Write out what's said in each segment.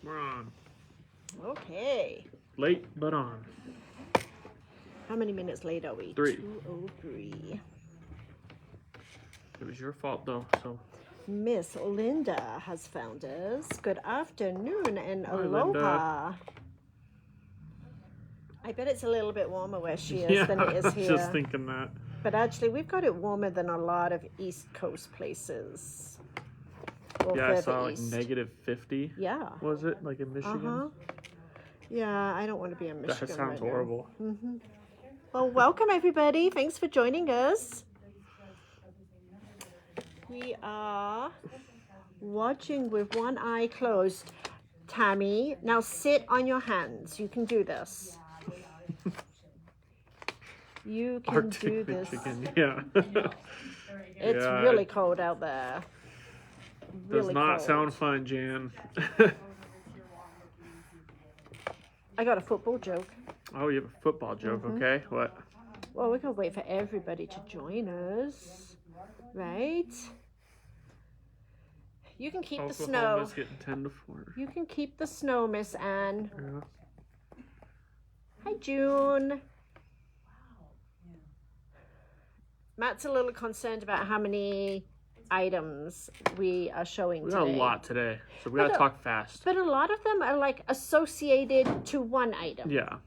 We're on. Okay. Late, but on. How many minutes late are we? 3. 2:03. It was your fault, though, so. Miss Linda has found us. Good afternoon and Hi, aloha. Linda. I bet it's a little bit warmer where she is than it I is was here. just thinking that. But actually, we've got it warmer than a lot of East Coast places. Or Yeah, I further saw like east. negative 50. Yeah. Was it? Like in Michigan? Uh-huh. Yeah, I don't want to be in Michigan. That sounds right horrible. now. Well, welcome everybody. Thanks for joining us. We are watching with one eye closed. Tammy, now sit on your hands. You can do this. You can Arctic do this. Michigan, yeah. It's Yeah, really cold out there. Does Really not cold. sound fun, Jan. I got a football joke. Oh, you have a football joke, okay? What? Well, we can wait for everybody to join us, right? You can keep the snow. Oklahoma's getting 10 to 4. You can keep the snow, Miss Anne. Yeah. Hi, June. Matt's a little concerned about how many items we are showing We today. got a lot today, so we gotta talk fast. But a lot of them are like associated to one item, Yeah,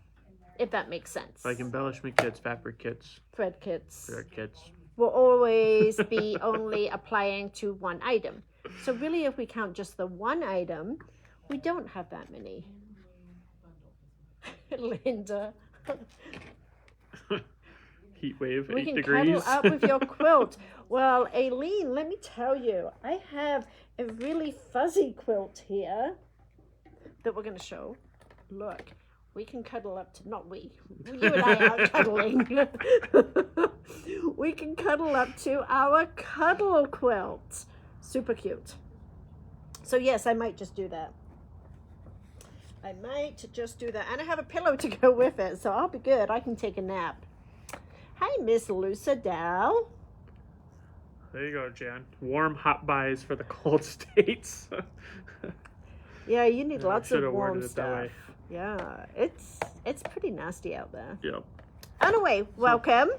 if that makes sense. like embellishment kits, fabric kits, Thread kits thread kits. will always be only applying to one item. So really, if we count just the one item, we don't have that many. Linda. Heat wave, We 8 can degrees. cuddle up with your quilt. Well, Aileen, let me tell you, I have a really fuzzy quilt here that we're going to show. Look, we can cuddle up to, not we, you and I are cuddling. We can cuddle up to our cuddle quilt. Super cute. So yes, I might just do that. I might just do that. And I have a pillow to go with it, so I'll be good. I can take a nap. Hi, Miss Lusa Dow. There you go, Jan. Warm hot buys for the cold states. Yeah, you need Yeah, I lots should of have worded warm it that stuff. way. Yeah, it's pretty nasty out there. Yep. Anyway, welcome.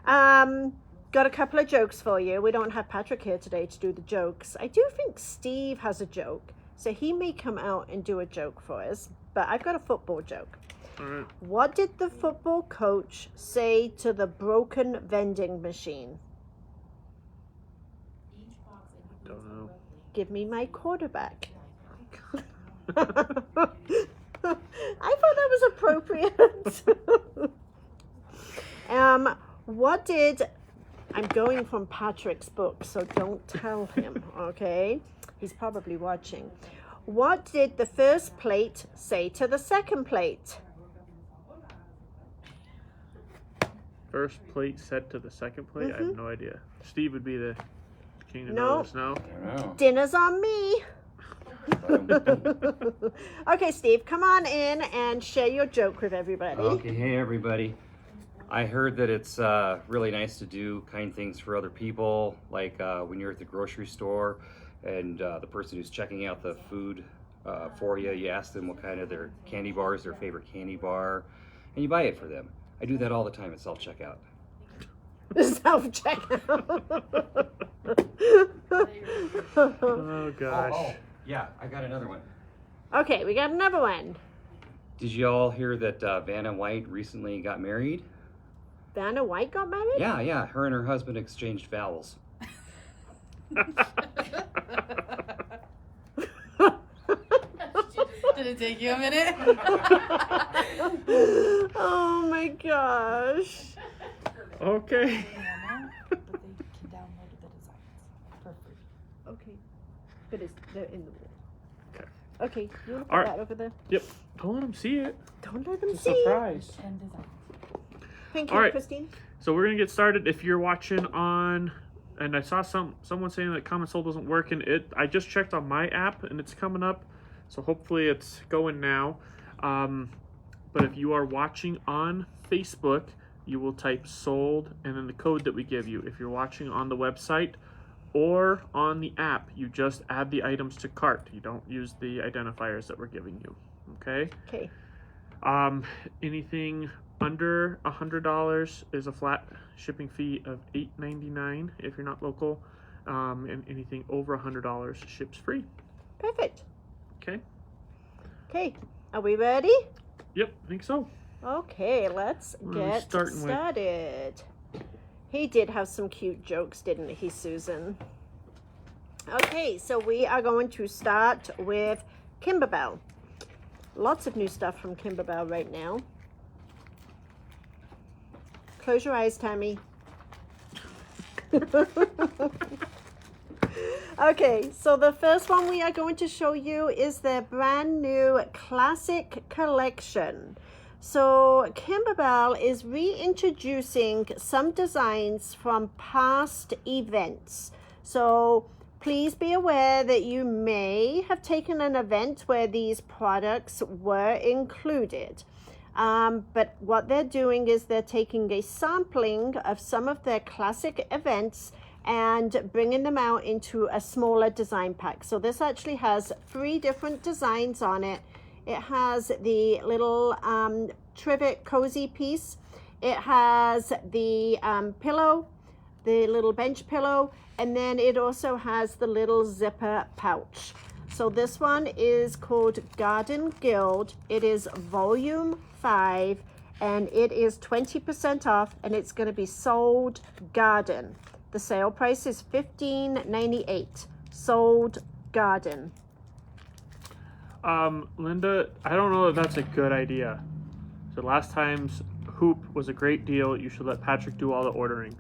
Got a couple of jokes for you. We don't have Patrick here today to do the jokes. I do think Steve has a joke, so he may come out and do a joke for us. But I've got a football joke. All right. What did the football coach say to the broken vending machine? Don't know. Give me my quarterback. I thought that was appropriate. What did, I'm going from Patrick's book, so don't tell him, okay? He's probably watching. What did the first plate say to the second plate? First plate said to the second plate? I have no idea. Steve would be the king to No. know this now. I don't know. Dinner's on me. Okay, Steve, come on in and share your joke with everybody. Okay, hey everybody. I heard that it's really nice to do kind things for other people, like when you're at the grocery store and the person who's checking out the food for you, you ask them what kind of their candy bar is their favorite candy bar, and you buy it for them. I do that all the time at self-checkout. Self-checkout. Oh, gosh. Yeah, I got another one. Okay, we got another one. Did you all hear that Vanna White recently got married? Vanna White got married? Yeah, her and her husband exchanged vows. Did it take you a minute? Oh my gosh. Okay. But they can download the designs for free. Okay. But they're in the wall. Okay. Okay, you want to put All right. that over there? Yep. Don't let them see it. Don't let them It's a see. surprise. 10 designs. Thank you, All right. Christine. So we're gonna get started. If you're watching on, and I saw someone saying that Comment Soul doesn't work, and I just checked on my app and it's coming up, so hopefully it's going now. But if you are watching on Facebook, you will type sold and then the code that we give you. If you're watching on the website or on the app, You just add the items to cart. You don't use the identifiers that we're giving you. Okay. Okay. Anything under $100 is a flat shipping fee of $8.99 if you're not local, and anything over $100 ships free. Perfect. Okay. Okay. Are we ready? Yep, I think so. Okay, let's What are we get starting with? started. He did have some cute jokes, didn't he, Susan? Okay, so we are going to start with Kimberbell. Lots of new stuff from Kimberbell right now. Close your eyes, Tammy. Okay, so the first one we are going to show you is their brand new classic collection. So Kimberbell is reintroducing some designs from past events. So please be aware that you may have taken an event where these products were included. But what they're doing is they're taking a sampling of some of their classic events and bringing them out into a smaller design pack. So this actually has 3 different designs on it. It has the little trivet cozy piece. It has the pillow, the little bench pillow, and then it also has the little zipper pouch. So this one is called Garden Guild. It is volume 5 and it is 20% off, and it's going to be sold garden. The sale price is $15.98. Sold garden. Linda, I don't know if that's a good idea. So last time's hoop was a great deal. You should let Patrick do all the ordering.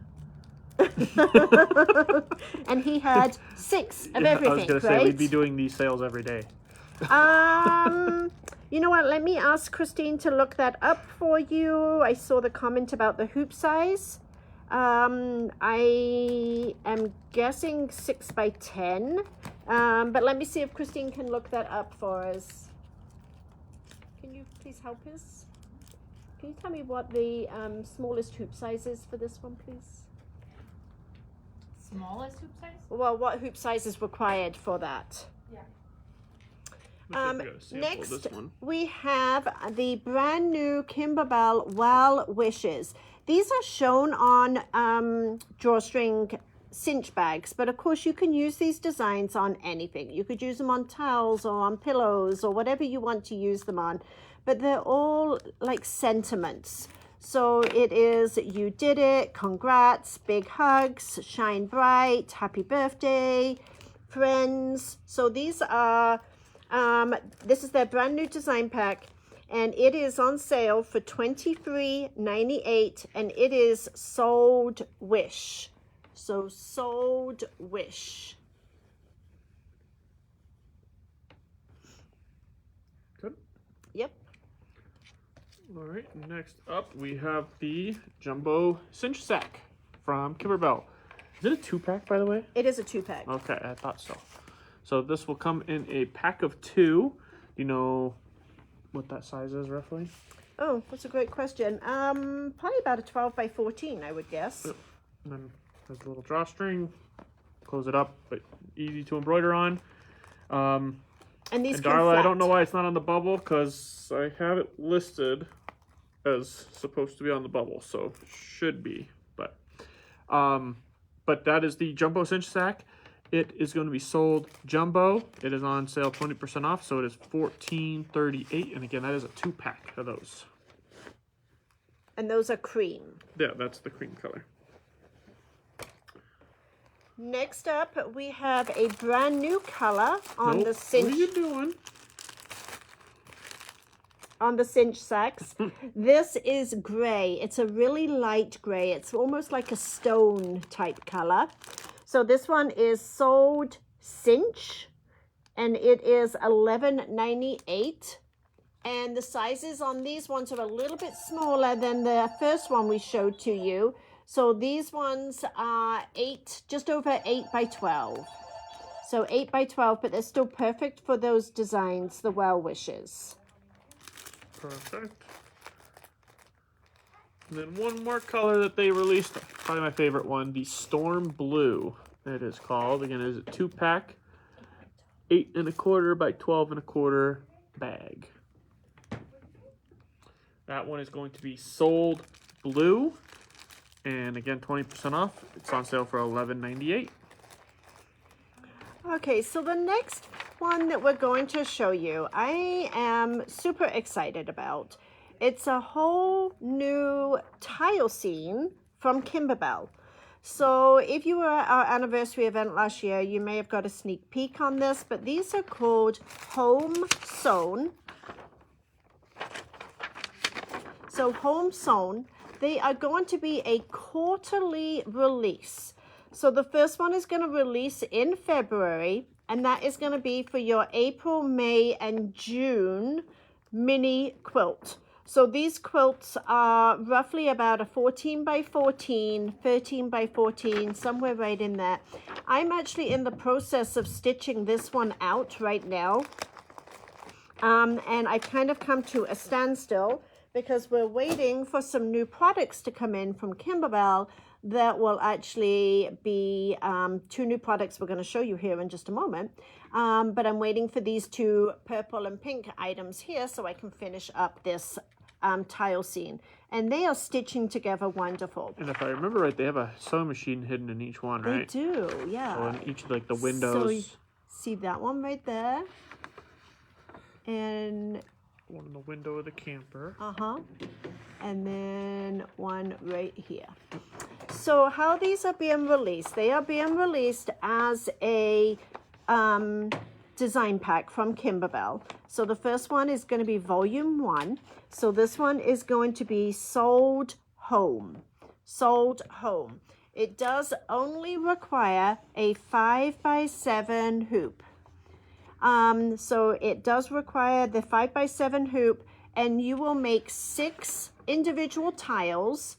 And he had 6 of Yeah, everything, I was gonna right? say we'd be doing these sales every day. You know what? Let me ask Christine to look that up for you. I saw the comment about the hoop size. I am guessing 6 by 10. But let me see if Christine can look that up for us. Can you please help us? Can you tell me what the smallest hoop size is for this one, please? Smallest hoop size? Well, what hoop size is required for that? Looks like we got a sample of Next, this one. we have the brand new Kimberbell Well Wishes. These are shown on drawstring cinch bags, but of course you can use these designs on anything. You could use them on towels or on pillows or whatever you want to use them on, but they're all like sentiments. So it is, you did it, congrats, big hugs, shine bright, happy birthday, friends. So these are, this is their brand new design pack, and it is on sale for $23.98, and it is sold wish. So sold wish. Good. Yep. All right, next up we have the Jumbo Cinch Sack from Kimberbell. Is it a 2-pack, by the way? It is a 2-pack. Okay, I thought so. So this will come in a pack of 2. Do you know what that size is roughly? Oh, that's a great question. Probably about a 12 by 14, I would guess. Yep. And then there's a little drawstring. Close it up, but easy to embroider on. And these And come Darla, I don't know flat. why it's not on the bubble, because I have it listed as supposed to be on the bubble, so should be. But that is the Jumbo Cinch Sack. It is going to be sold jumbo. It is on sale 20% off, so it is $14.38. And again, that is a 2-pack of those. And those are cream. Yeah, that's the cream color. Next up, we have a brand new color on Nope. the What cinch are you doing? on the cinch sacks. This is gray. It's a really light gray. It's almost like a stone type color. So this one is sold cinch, and it is $11.98. And the sizes on these ones are a little bit smaller than the first one we showed to you. So these ones are just over 8 by 12. So 8 by 12, but they're still perfect for those designs, the Well Wishes. Perfect. And then one more color that they released, probably my favorite one, the Storm Blue. It is called. Again, it is a 2-pack. 8 1/4 by 12 1/4 bag. That one is going to be sold blue, and again 20% off. It's on sale for $11.98. Okay, so the next one that we're going to show you, I am super excited about. It's a whole new tile scene from Kimberbell. So if you were at our anniversary event last year, you may have got a sneak peek on this, but these are called Home Sewn. So Home Sewn, they are going to be a quarterly release. So the first one is going to release in February, and that is going to be for your April, May, and June mini quilt. So these quilts are roughly about a 14 by 14, 13 by 14, somewhere right in there. I'm actually in the process of stitching this one out right now. And I kind of come to a standstill because we're waiting for some new products to come in from Kimberbell that will actually be 2 new products we're going to show you here in just a moment. But I'm waiting for these 2 purple and pink items here so I can finish up this tile scene. And they are stitching together wonderful. And if I remember right, they have a sewing machine hidden in each one, right? They do, yeah. So in each of like the windows. So see that one right there? And one in the window of the camper. and then one right here. So how these are being released, they are being released as a design pack from Kimberbell. So the first one is going to be volume 1. So this one is going to be sold home. Sold home. It does only require a 5 by 7 hoop. So it does require the 5 by 7 hoop, and you will make 6 individual tiles,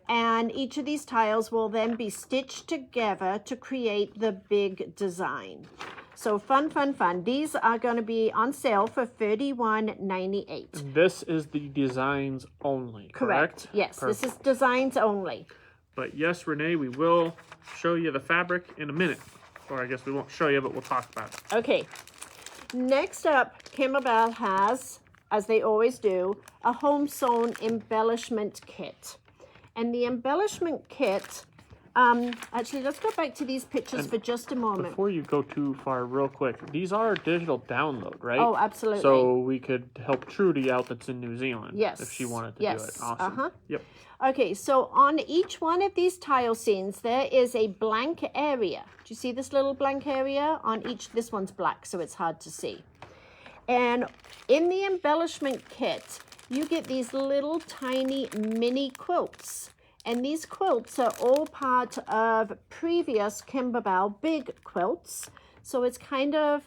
and each of these tiles will then be stitched together to create the big design. So fun, fun, fun. These are going to be on sale for $31.98. This is the designs only, correct? Yes, Perfect. This is designs only. But yes, Renee, we will show you the fabric in a minute. Or I guess we won't show you, but we'll talk about it. Okay. Next up, Kimberbell has, as they always do, a home sewn embellishment kit. And the embellishment kit, actually, let's go back to these pictures for just a moment. Before you go too far, real quick, these are a digital download, right? Oh, absolutely. So we could help Trudy out that's in New Zealand. Yes. If she wanted to do it. Yes. Awesome. Yep. Okay, so on each one of these tile scenes, there is a blank area. Do you see this little blank area? On each, this one's black, so it's hard to see. And in the embellishment kit, you get these little tiny mini quilts. And these quilts are all part of previous Kimberbell big quilts. So it's kind of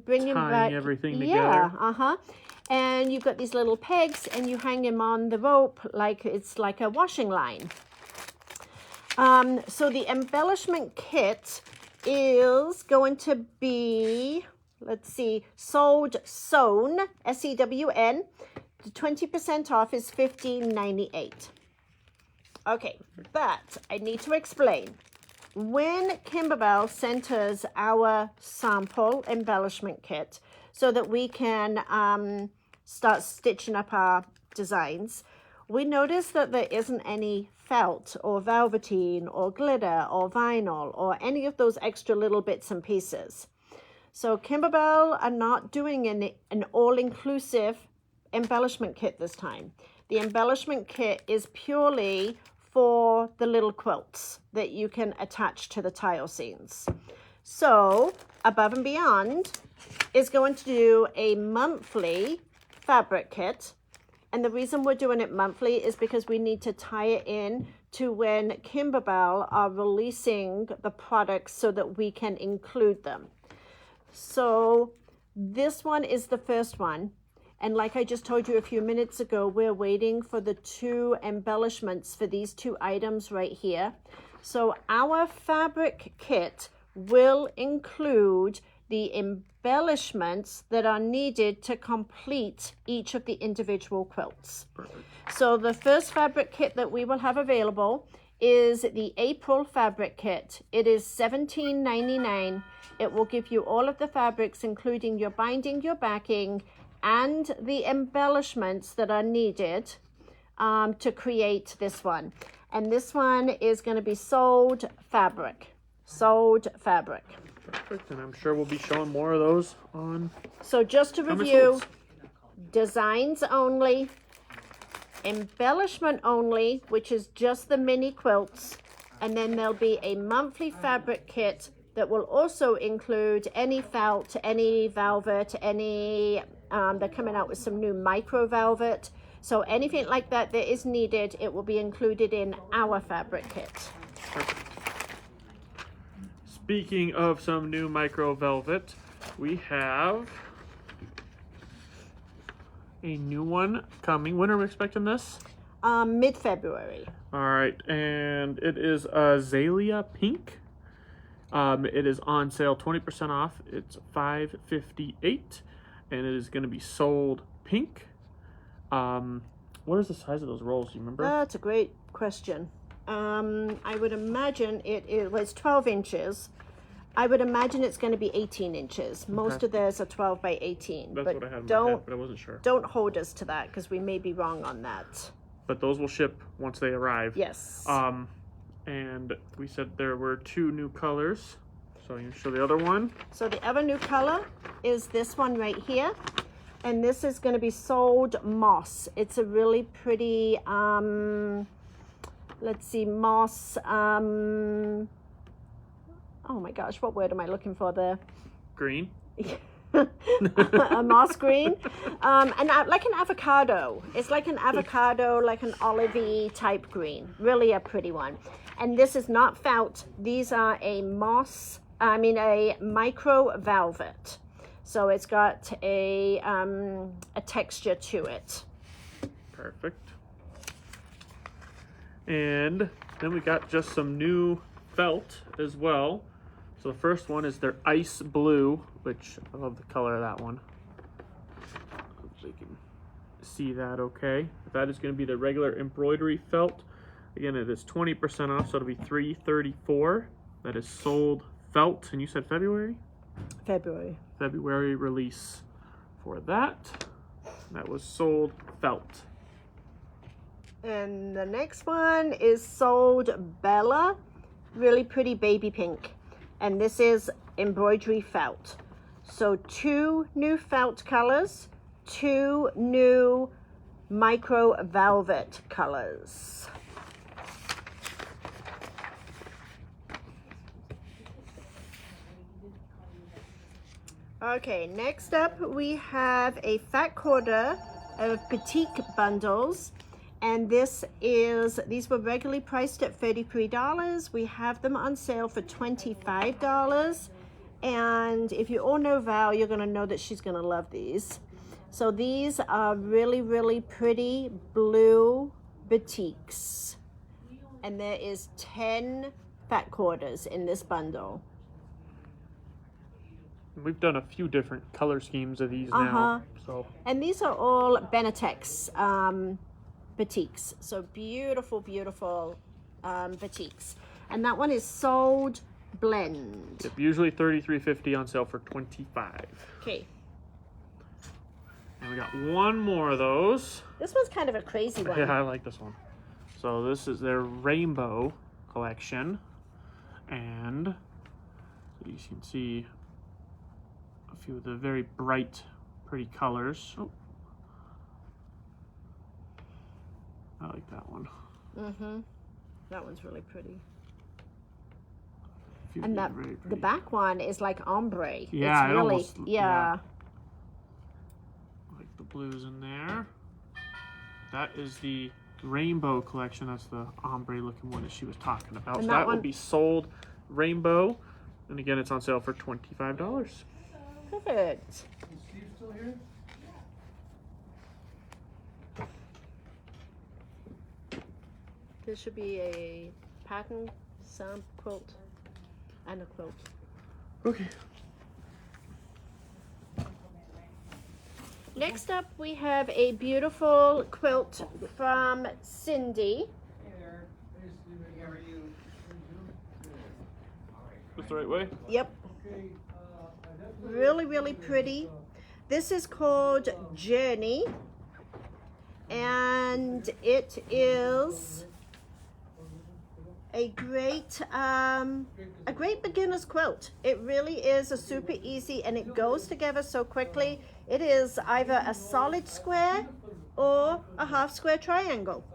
bringing Tying back everything yeah, together. And you've got these little pegs, and you hang them on the rope like it's like a washing line. So the embellishment kit is going to be, let's see, sold sewn, S-E-W-N. The 20% off is $15.98. Okay, but I need to explain. When Kimberbell sent us our sample embellishment kit so that we can start stitching up our designs, we noticed that there isn't any felt or velveteen or glitter or vinyl or any of those extra little bits and pieces. So Kimberbell are not doing an all-inclusive embellishment kit this time. The embellishment kit is purely for the little quilts that you can attach to the tile scenes. So Above and Beyond is going to do a monthly fabric kit. And the reason we're doing it monthly is because we need to tie it in to when Kimberbell are releasing the products so that we can include them. So this one is the first one. And like I just told you a few minutes ago, we're waiting for the 2 embellishments for these 2 items right here. So our fabric kit will include the embellishments that are needed to complete each of the individual quilts. Perfect. So the first fabric kit that we will have available is the April fabric kit. It is $17.99. It will give you all of the fabrics, including your binding, your backing, and the embellishments that are needed to create this one. And this one is going to be sold fabric. Sold fabric. Perfect, and I'm sure we'll be showing more of those on So just to Coming review, Souls. designs only, embellishment only, which is just the mini quilts, and then there'll be a monthly fabric kit that will also include any felt, any velvet, any they're coming out with some new micro velvet, so anything like that that is needed, it will be included in our fabric kit. Speaking of some new micro velvet, we have a new one coming. When are we expecting this? Mid-February. All right, and it is Azalea Pink. It is on sale 20% off. It's $5.58, and it is going to be sold pink. What is the size of those rolls? Do you remember? That's a great question. I would imagine it was 12 inches. I would imagine it's going to be 18 inches. Most Okay. of theirs are 12 by 18. That's but what I had in my don't head, but I wasn't sure. don't hold us to that because we may be wrong on that. But those will ship once they arrive. Yes. And we said there were 2 new colors. So you show the other one. So the other new color is this one right here. And this is going to be sold moss. It's a really pretty, let's see, moss, oh my gosh, what word am I looking for there? Green. A moss green, like an avocado. It's like an avocado, like an olivey type green. Really a pretty one. And this is not felt. These are a micro velvet. So it's got a texture to it. Perfect. And then we got just some new felt as well. So the first one is their ice blue, which I love the color of that one. Hopefully you can see that okay. That is going to be the regular embroidery felt. Again, it is 20% off, so it'll be $3.34. That is sold felt, and you said February? February release for that. That was sold felt. And the next one is sold Bella, really pretty baby pink. And this is embroidery felt. So 2 new felt colors, 2 new micro velvet colors. Okay, next up we have a fat quarter of Petite bundles. And these were regularly priced at $33. We have them on sale for $25. And if you all know Val, you're gonna know that she's gonna love these. So these are really, really pretty blue batiks. And there is 10 fat quarters in this bundle. We've done a few different color schemes of these Uh-huh. now. So And these are all Benetex batiks. So beautiful, beautiful batiks. And that one is sold blend. yep, usually $33.50 on sale for $25. Okay. And we got one more of those. This one's kind of a crazy one. Yeah, I like this one. So this is their rainbow collection. And you can see a few of the very bright, pretty colors. Oh. I like that one. Mm-hmm. That one's really pretty. A few And of that these are very the pretty. back one is like ombre. Yeah, it's it really, almost- yeah. I like the blues in there. That is the rainbow collection. That's the ombre looking one that she was talking about. And so that that will one- be sold rainbow. And again, it's on sale for $25. Perfect. This should be a pattern, some quilt, and a quilt. Okay. Next up, we have a beautiful quilt from Cindy. That's the right way. Yep. Really, really pretty. This is called Journey, and it is a great beginner's quilt. It really is a super easy, and it goes together so quickly. It is either a solid square or a half square triangle,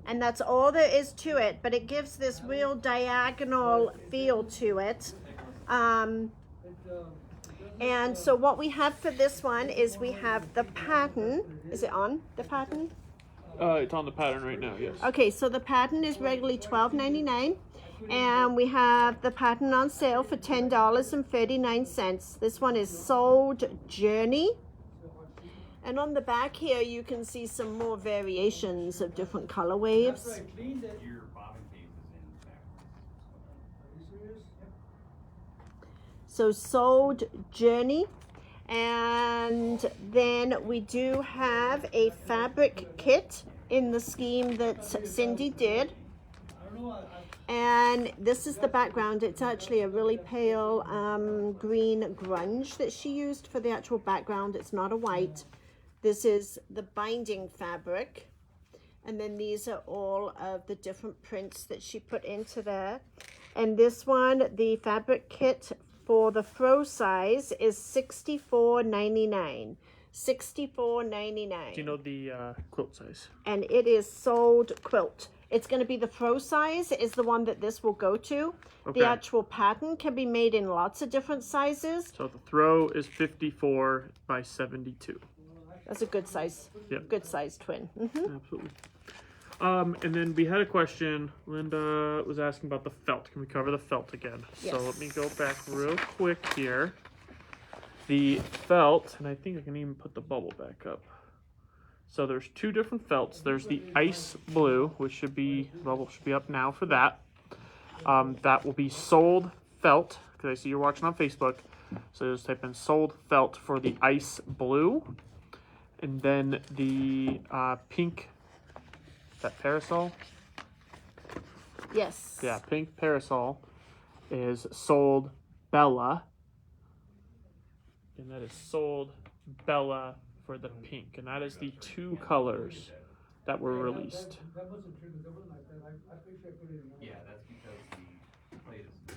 and that's all there is to it, but it gives this real diagonal feel to it. And so what we have for this one is we have the pattern. Is it on the pattern? It's on the pattern right now, yes. Okay, so the pattern is regularly $12.99, and we have the pattern on sale for $10.39. This one is Sold Journey. And on the back here, you can see some more variations of different color waves. So Sold Journey. And then we do have a fabric kit in the scheme that Cindy did. And this is the background. It's actually a really pale green grunge that she used for the actual background. It's not a white. This is the binding fabric. And then these are all of the different prints that she put into there. And this one, the fabric kit for the throw size is $64.99. $64.99. Do you know the quilt size? And it is Sold Quilt. It's going to be the throw size is the one that this will go to. Okay. The actual pattern can be made in lots of different sizes. So the throw is 54 by 72. That's a good size. Yep. Good size twin. Mm-hmm. Absolutely. And then we had a question. Linda was asking about the felt. Can we cover the felt again? Yes. So let me go back real quick here. The felt, and I think I can even put the bubble back up. So there's two different felts. There's the ice blue, which should be, the bubble should be up now for that. That will be Sold Felt, because I see you're watching on Facebook. So just type in Sold Felt for the ice blue. And then the pink, that parasol? Yes. Yeah, pink parasol is Sold Bella. And that is Sold Bella for the pink. And that is the two colors that were released. Yeah, that's because the plate is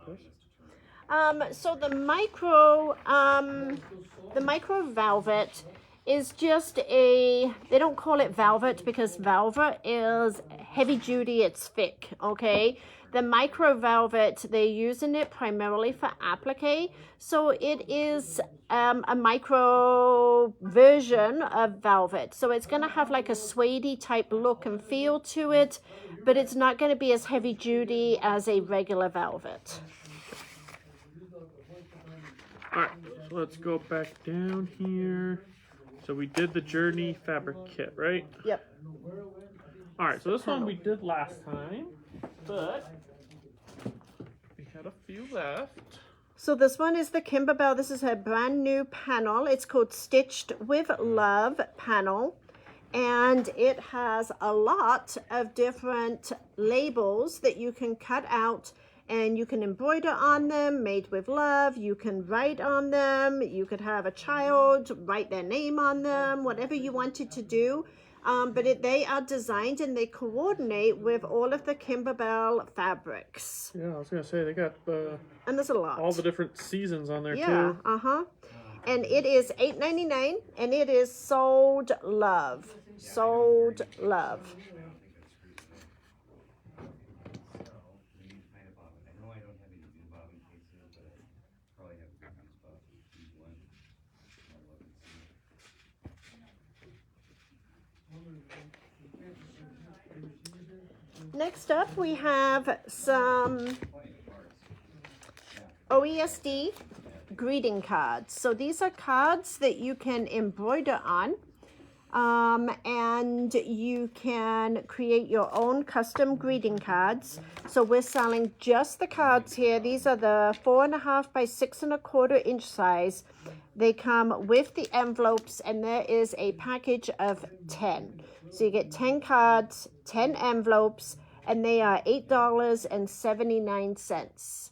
loose. So the micro velvet is just they don't call it velvet because velvet is heavy duty, it's thick, okay? The micro velvet, they're using it primarily for applique, so it is a micro version of velvet. So it's gonna have like a suede type look and feel to it, but it's not gonna be as heavy duty as a regular velvet. Alright, so let's go back down here. So we did the Journey fabric kit, right? Yep. Alright, so this one we did last time, but we had a few left. So this one is the Kimberbell. This is a brand new panel. It's called Stitched with Love panel. And it has a lot of different labels that you can cut out and you can embroider on them, made with love. You can write on them. You could have a child write their name on them, whatever you wanted to do. But they are designed and they coordinate with all of the Kimberbell fabrics. Yeah, I was gonna say they got And there's a lot. all the different seasons on there Yeah, too. And it is $8.99 and it is Sold Love. Sold Love. Next up, we have some OESD greeting cards. So these are cards that you can embroider on, and you can create your own custom greeting cards. So we're selling just the cards here. These are the 4.5 by 6 1/4 inch size. They come with the envelopes, and there is a package of 10. So you get 10 cards, 10 envelopes, and they are $8.79.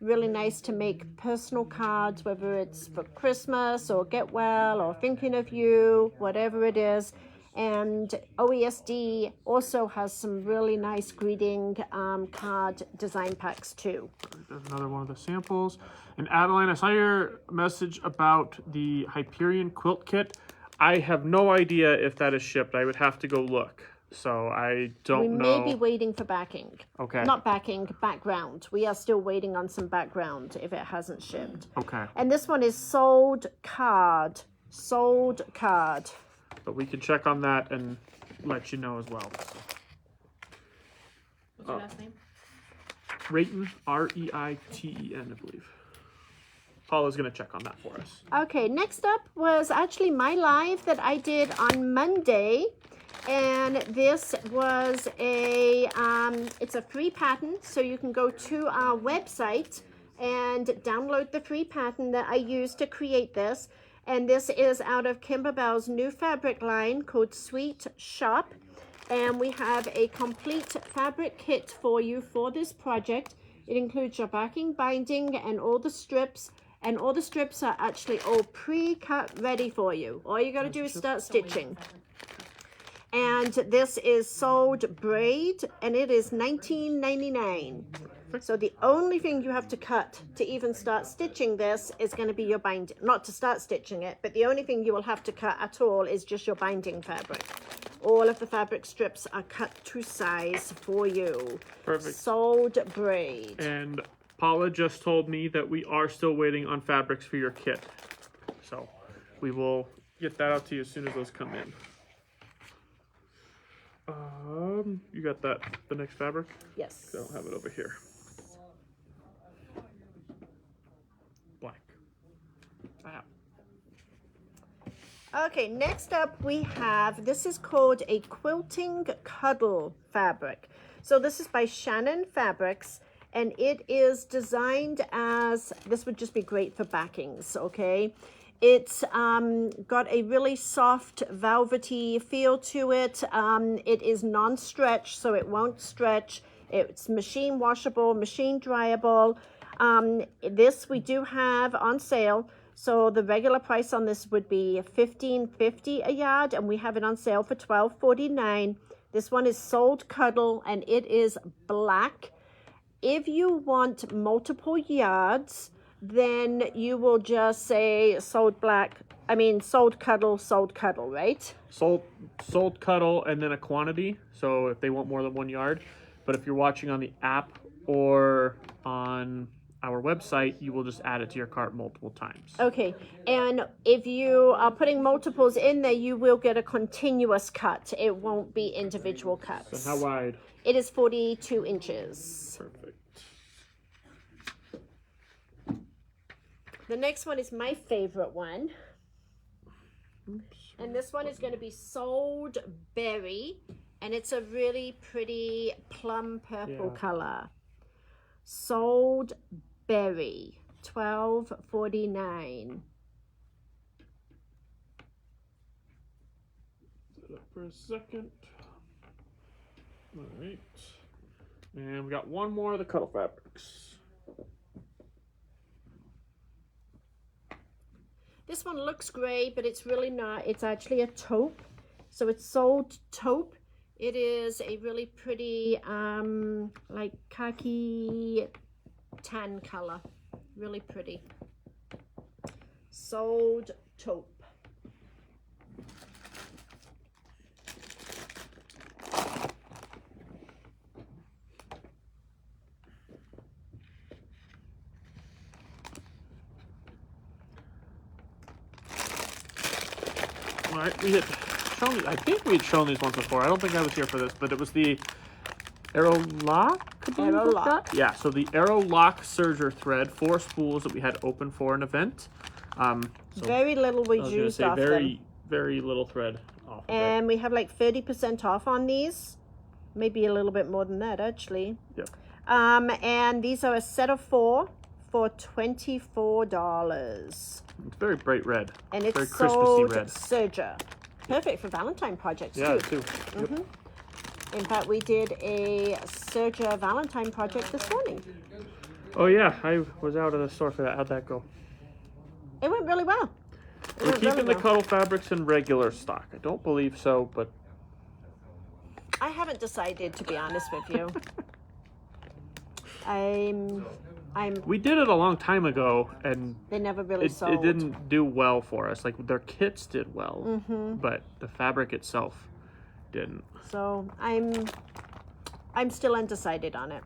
Really nice to make personal cards, whether it's for Christmas or get well or thinking of you, whatever it is. And OESD also has some really nice greeting card design packs too. There's another one of the samples. And Adeline, I saw your message about the Hyperion quilt kit. I have no idea if that is shipped. I would have to go look. So I don't know. We may be waiting for backing. Okay. Not backing, background. We are still waiting on some background if it hasn't shipped. Okay. And this one is sold card. Sold card. But we can check on that and let you know as well. What's your last name? Reighton, Reiten, I believe. Paula's going to check on that for us. Okay, next up was actually my live that I did on Monday. And this was it's a free pattern. So you can go to our website and download the free pattern that I used to create this. And this is out of Kimberbell's new fabric line called Sweet Shop. And we have a complete fabric kit for you for this project. It includes your backing, binding, and all the strips. And all the strips are actually all pre-cut ready for you. All you got to do is start stitching. And this is sold braid, and it is $19.99. So the only thing you have to cut to even start stitching this is going to be your binding. Not to start stitching it, but the only thing you will have to cut at all is just your binding fabric. All of the fabric strips are cut to size for you. Perfect. Sold braid. And Paula just told me that we are still waiting on fabrics for your kit. So we will get that out to you as soon as those come in. You got the next fabric? Yes. I don't have it over here. Black. Okay, next up we have, this is called a quilting cuddle fabric. So this is by Shannon Fabrics, and it is designed as, this would just be great for backings, okay? It's got a really soft, velvety feel to it. It is non-stretch, so it won't stretch. It's machine washable, machine dryable. This we do have on sale. So the regular price on this would be $15.50 a yard, and we have it on sale for $12.49. This one is sold cuddle, and it is black. If you want multiple yards, then you will just say sold cuddle, right? Sold cuddle and then a quantity. So if they want more than 1 yard. But if you're watching on the app or on our website, you will just add it to your cart multiple times. Okay, and if you are putting multiples in there, you will get a continuous cut. It won't be individual cuts. So how wide? It is 42 inches. Perfect. The next one is my favorite one. And this one is going to be sold berry. And it's a really pretty plum purple color. Sold berry. $12.49. Set up for a second. All right. And we got one more of the cuddle fabrics. This one looks gray, but it's really not. It's actually a taupe. So it's sold taupe. It is a really pretty, like khaki tan color. Really pretty. Sold taupe. All right, we had shown. I think we had shown these ones before. I don't think I was here for this, but it was the Arrow Lock. Arrow Lock. Yeah, so the Arrow Lock serger thread, 4 spools that we had open for an event. So Very little was I was gonna used say off them. very little thread off of it. And we have like 30% off on these. Maybe a little bit more than that, actually. Yep. And these are a set of 4 for $24. It's very bright red. And it's very Christmassy sold red. serger. Perfect for Valentine projects Yeah, too. too. Yep. In fact, we did a serger Valentine project this morning. Oh yeah, I was out of the store for that. How'd that go? It went really well. It We're went keeping really the well. Cuddle fabrics in regular stock. I don't believe so, but I haven't decided, to be honest with you. I'm. we did it a long time ago, and They never really it sold. didn't do well for us. Like their kits did well, but the fabric itself didn't. So I'm still undecided on it.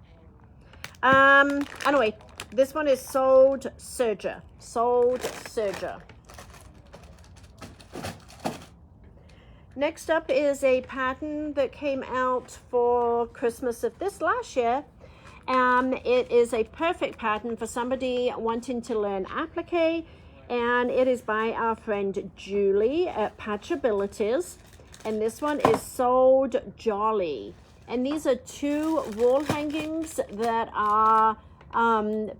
Anyway, this one is Sold Serger. Sold Serger. Next up is a pattern that came out for Christmas of this last year. It is a perfect pattern for somebody wanting to learn applique, and it is by our friend Julie at Patchabilities. And this one is Sold Jolly. And these are 2 wall hangings that are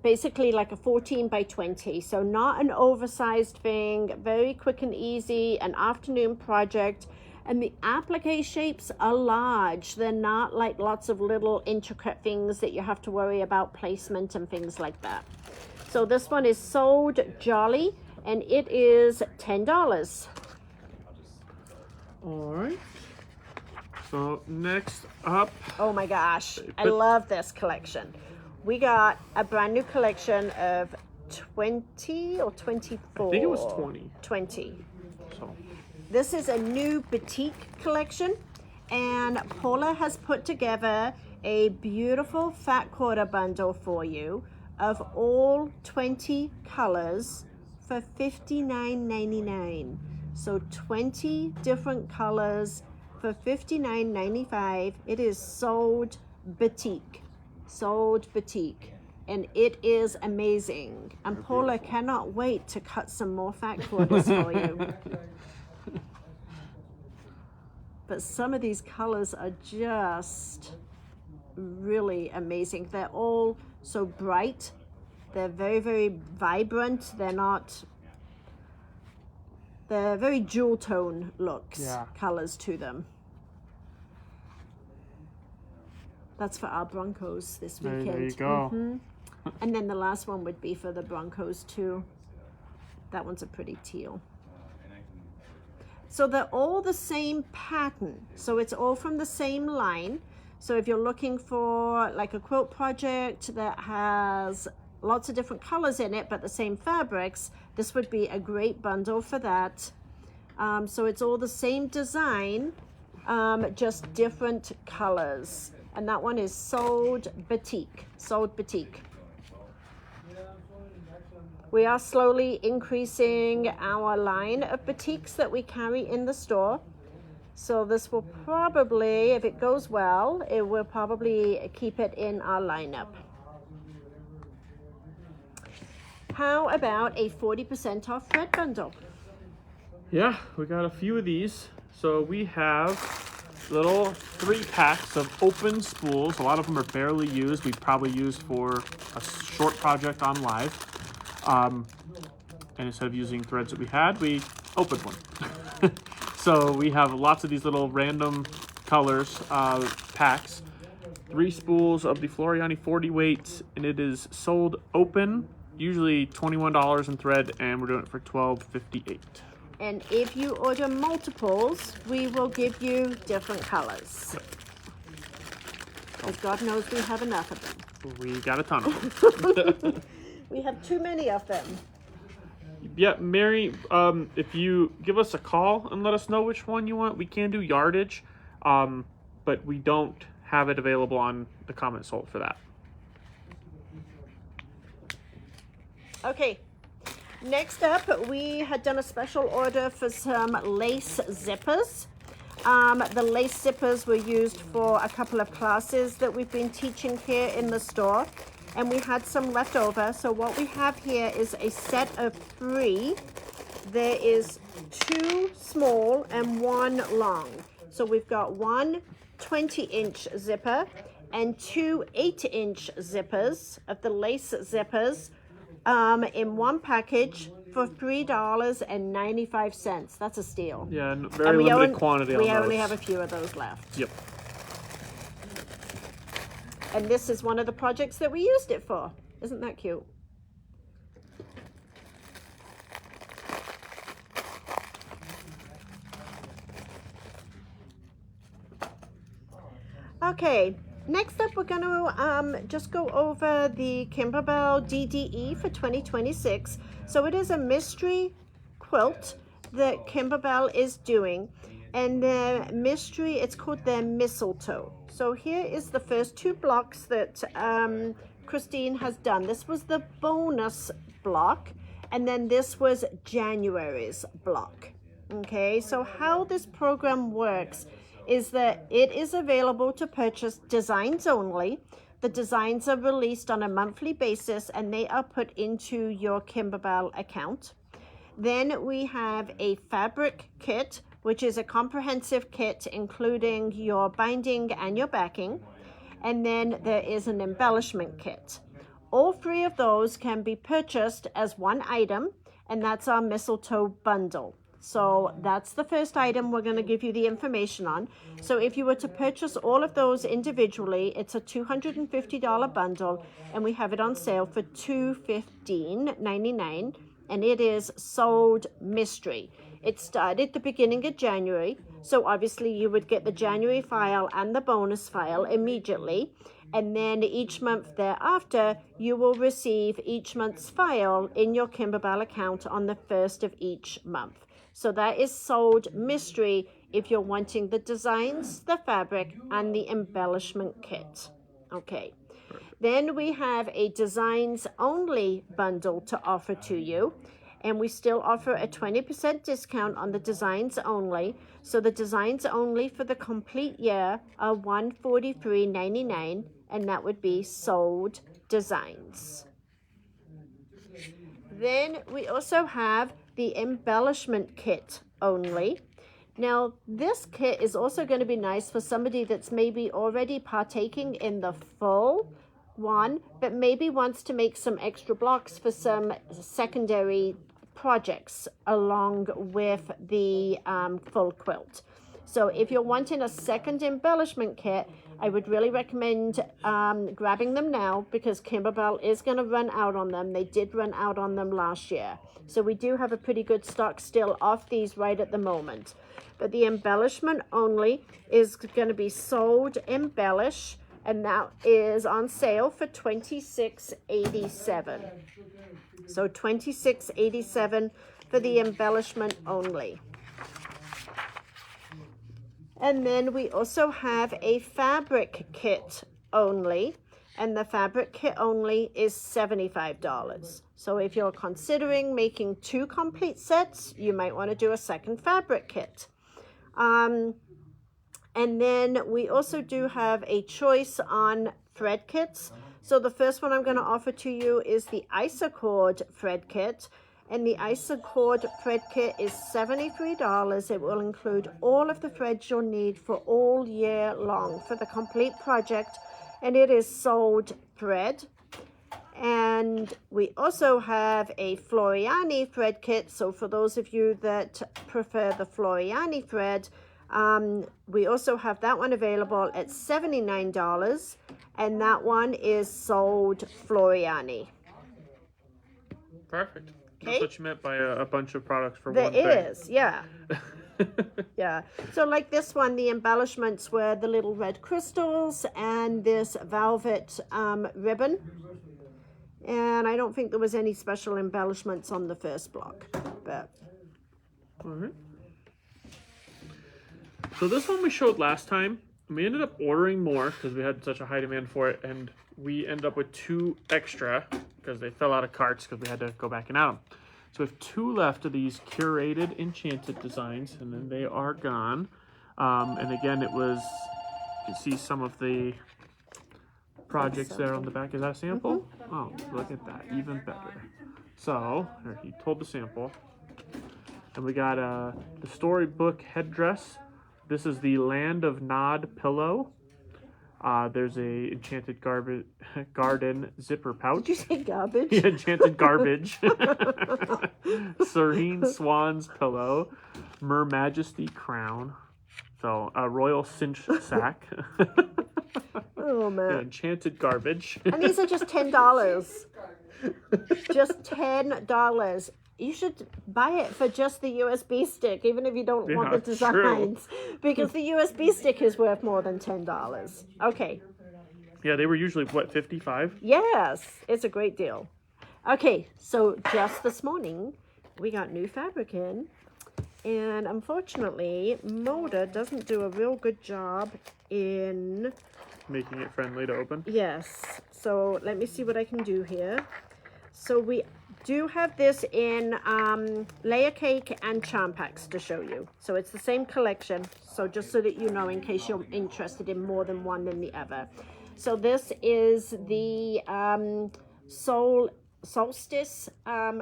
basically like a 14 by 20. So not an oversized thing, very quick and easy, an afternoon project. And the applique shapes are large. They're not like lots of little intricate things that you have to worry about placement and things like that. So this one is Sold Jolly, and it is $10. All right. So next up, Oh my gosh, I love this collection. We got a brand new collection of 20 or 24? I think it was 20. 20. So This is a new boutique collection, and Paula has put together a beautiful fat quarter bundle for you of all 20 colors for $59.99. So 20 different colors for $59.95. It is Sold Boutique. Sold Boutique. And it is amazing. And Paula cannot wait to cut some more fat quarters for you. But some of these colors are just really amazing. They're all so bright. They're very, very vibrant. They're very jewel tone looks, Yeah. colors to them. That's for our Broncos this weekend. there you go. And then the last one would be for the Broncos too. That one's a pretty teal. So they're all the same pattern. So it's all from the same line. So if you're looking for like a quilt project that has lots of different colors in it, but the same fabrics, this would be a great bundle for that. So it's all the same design, just different colors. And that one is Sold Boutique. Sold Boutique. We are slowly increasing our line of boutiques that we carry in the store. So this will probably, if it goes well, it will probably keep it in our lineup. How about a 40% off thread bundle? yeah, we got a few of these. So we have little 3 packs of open spools. A lot of them are barely used. We probably used for a short project on live. And instead of using threads that we had, we opened one. So we have lots of these little random colors packs. 3 spools of the Floriani 40 weight, and it is sold open, usually $21 in thread, and we're doing it for $12.58. And if you order multiples, we will give you different colors. Because God knows we have enough of them. We got a ton of them. We have too many of them. Yeah, Mary, if you give us a call and let us know which one you want, we can do yardage, but we don't have it available on the comment sold for that. Okay, next up, we had done a special order for some lace zippers. The lace zippers were used for a couple of classes that we've been teaching here in the store, and we had some left over. So what we have here is a set of 3. There is 2 small and 1 long. So we've got 1 20-inch zipper and 2 8-inch zippers of the lace zippers in one package for $3.95. That's a steal. Yeah, very limited quantity on those. We only have a few of those left. Yep. And this is one of the projects that we used it for. Isn't that cute? Okay, next up we're going to just go over the Kimberbell DDE for 2026. So it is a mystery quilt that Kimberbell is doing, and the mystery, it's called their mistletoe. So here is the first two blocks that Christine has done. This was the bonus block, and then this was January's block. Okay, so how this program works is that it is available to purchase designs only. The designs are released on a monthly basis and they are put into your Kimberbell account. Then we have a fabric kit, which is a comprehensive kit including your binding and your backing. And then there is an embellishment kit. All three of those can be purchased as one item, and that's our mistletoe bundle. So that's the first item we're going to give you the information on. So if you were to purchase all of those individually, it's a $250 bundle, and we have it on sale for $215.99, and it is sold mystery. It started the beginning of January, so obviously you would get the January file and the bonus file immediately, and then each month thereafter you will receive each month's file in your Kimberbell account on the first of each month. So that is sold mystery if you're wanting the designs, the fabric, and the embellishment kit. Okay. Then we have a designs only bundle to offer to you. And we still offer a 20% discount on the designs only. So the designs only for the complete year are $143.99, and that would be sold designs. Then we also have the embellishment kit only. Now, this kit is also going to be nice for somebody that's maybe already partaking in the full one, but maybe wants to make some extra blocks for some secondary projects along with the full quilt. So if you're wanting a second embellishment kit, I would really recommend grabbing them now, because Kimberbell is going to run out on them. They did run out on them last year. So we do have a pretty good stock still of these right at the moment. But the embellishment only is going to be sold embellish, and that is on sale for $26.87. So $26.87 for the embellishment only. And then we also have a fabric kit only, and the fabric kit only is $75. So if you're considering making two complete sets, you might want to do a second fabric kit. And then we also do have a choice on thread kits. So the first one I'm going to offer to you is the Isacord thread kit. And the Isacord thread kit is $73. It will include all of the threads you'll need for all year long for the complete project. And it is sold thread. And we also have a Floriani thread kit. So for those of you that prefer the Floriani thread, we also have that one available at $79. And that one is sold Floriani. Perfect. Okay. That's what you meant by a bunch of products for one thing. There is, yeah. Yeah. So like this one, the embellishments were the little red crystals and this velvet ribbon. And I don't think there was any special embellishments on the first block. But all right. So this one we showed last time. We ended up ordering more because we had such a high demand for it, and we ended up with 2 extra because they fell out of carts because we had to go back and add them. So we have 2 left of these curated enchanted designs, and then they are gone. And again, it was, you can see some of the projects there on the back. Is that a sample? Oh, look at that, even better. So here, he told the sample, and we got the storybook headdress. This is the Land of Nod pillow. There's a enchanted garden zipper pouch. did you say garbage? Yeah, enchanted garbage. Serene Swan's pillow. Mer Majesty crown. So a royal cinch sack. Oh man. Yeah, enchanted garbage. And these are just $10. Just $10. You should buy it for just the USB stick, even if you don't want the Yeah, true. designs, because the USB stick is worth more than $10. Okay. Yeah, they were usually what, 55? Yes, it's a great deal. Okay, so just this morning we got new fabric in, and unfortunately Moda doesn't do a real good job in, Making it friendly to open. yes, so let me see what I can do here. So we do have this in layer cake and charm packs to show you. So it's the same collection, so just so that you know in case you're interested in more than one than the other. So this is the Solstice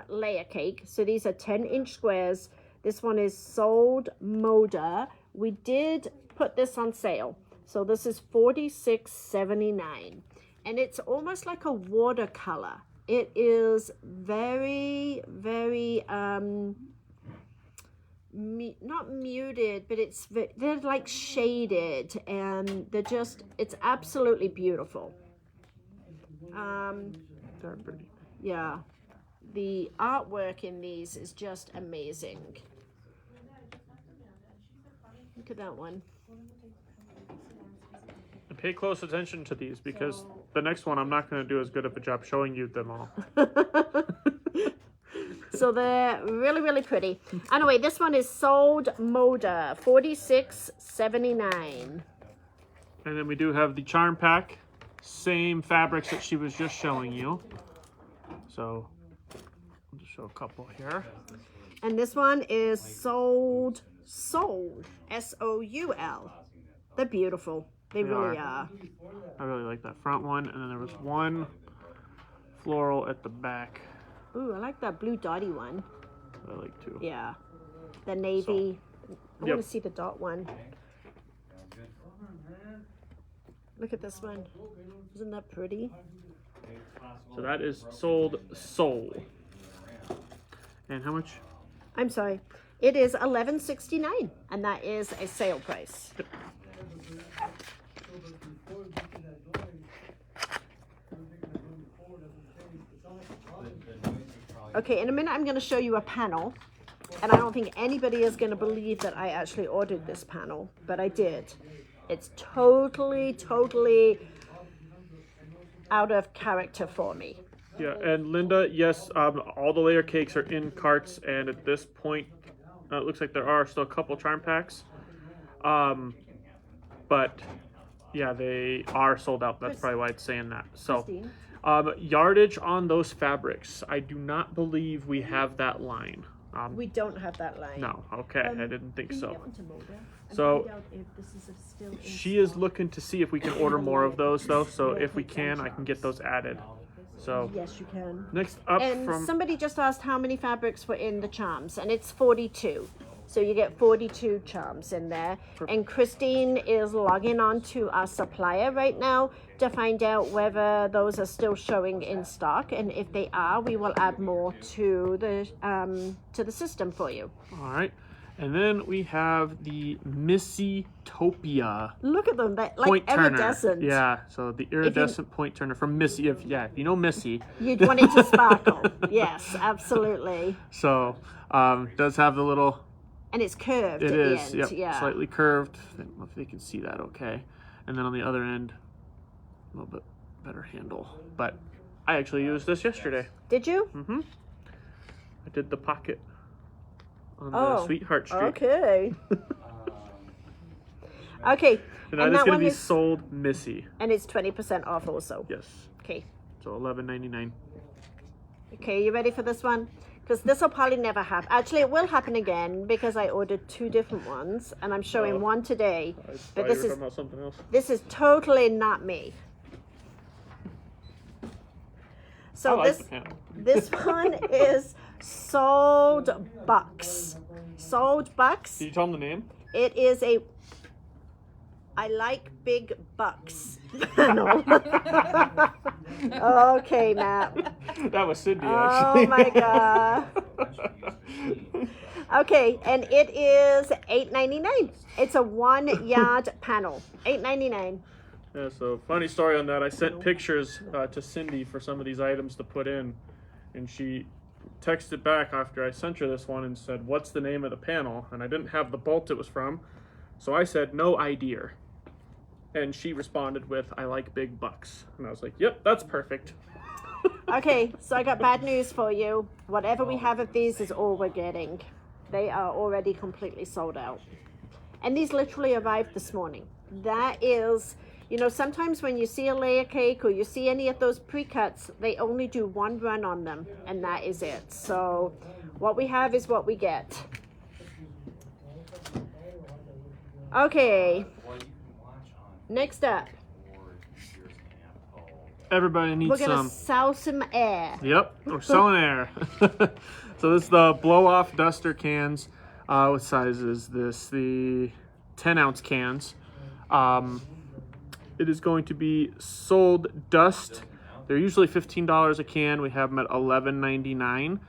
layer cake. So these are 10-inch squares. This one is sold Moda. We did put this on sale. So this is $46.79. And it's almost like a watercolor. It is very, very, not muted, but they're like shaded, and they're just, it's absolutely beautiful. They're pretty. Yeah, the artwork in these is just amazing. Look at that one. And pay close attention to these because the next one I'm not going to do as good of a job showing you them all. So they're really, really pretty. Anyway, this one is sold Moda, $46.79. And then we do have the charm pack, same fabrics that she was just showing you. So I'll just show a couple here. And this one is sold Soul, S-O-U-L. They're beautiful. They really are. I really like that front one, and then there was one floral at the back Ooh, I like that blue dotty one. that I like too. Yeah. The navy. I Yep. want to see the dot one. Look at this one. Isn't that pretty? So that is sold Soul. And how much? I'm sorry. It is $11.69, and that is a sale price. Okay, in a minute I'm going to show you a panel, and I don't think anybody is going to believe that I actually ordered this panel, but I did. It's totally out of character for me. Yeah, and Linda, yes, all the layer cakes are in carts, and at this point, it looks like there are still a couple charm packs. But yeah, they are sold out. That's probably why it's saying that. So, Christine? yardage on those fabrics, I do not believe we have that line. We don't have that line. No, okay, I didn't think Can you so. get one to Moda and So, find out if this is still in She is looking to see if we can order more of those, though. So if we can, I can get those added. So Yes, you can. next up And from somebody just asked how many fabrics were in the charms, and it's 42. So you get 42 charms in there. And Christine is logging on to our supplier right now to find out whether those are still showing in stock. And if they are, we will add more to the system for you. all right, and then we have the Missy-topia Look at them, they're like point turner. iridescent. Yeah, so the iridescent point turner from Missy. If you know Missy, You'd want it to sparkle. Yes, absolutely. so does have the little. And it's curved It at is, the end. yep, Yeah. slightly curved. I don't know if they can see that okay. And then on the other end, a little bit better handle. But I actually used this yesterday. Did you? Mm-hmm. I did the pocket on the Oh, Sweetheart Street. Okay. Okay. And that is that going one to be is- sold Missy. And it's 20% off also. Yes. Okay. So $11.99. Okay, you ready for this one? Because this will probably never happen. Actually, it will happen again because I ordered 2 different ones, and I'm showing Oh. one today. I But thought this you were is talking about something else. this is totally not me. So I like this the panel. this one is Sold Bucks. Sold Bucks. Did you tell them the name? It is a I like big bucks panel. Okay, Matt. That was Cindy, Oh actually. my god. Okay, and it is $8.99. It's a 1-yard panel. $8.99. Yeah, so funny story on that. I sent pictures to Cindy for some of these items to put in. And she texted back after I sent her this one and said, "What's the name of the panel?" And I didn't have the bolt it was from, so I said, "No idea." And she responded with, "I like big bucks." And I was like, "Yep, that's perfect." Okay, so I got bad news for you. Whatever we have of these is all we're getting. They are already completely sold out. And these literally arrived this morning. That is, you know, sometimes when you see a layer cake or you see any of those pre-cuts, they only do one run on them, and that is it. So what we have is what we get. Okay, next up, Everybody needs we're gonna some. sell some air. Yep, we're selling air. So this is the blow-off duster cans. What size is this? The 10-ounce cans. It is going to be sold dust. They're usually $15 a can. We have them at $11.99.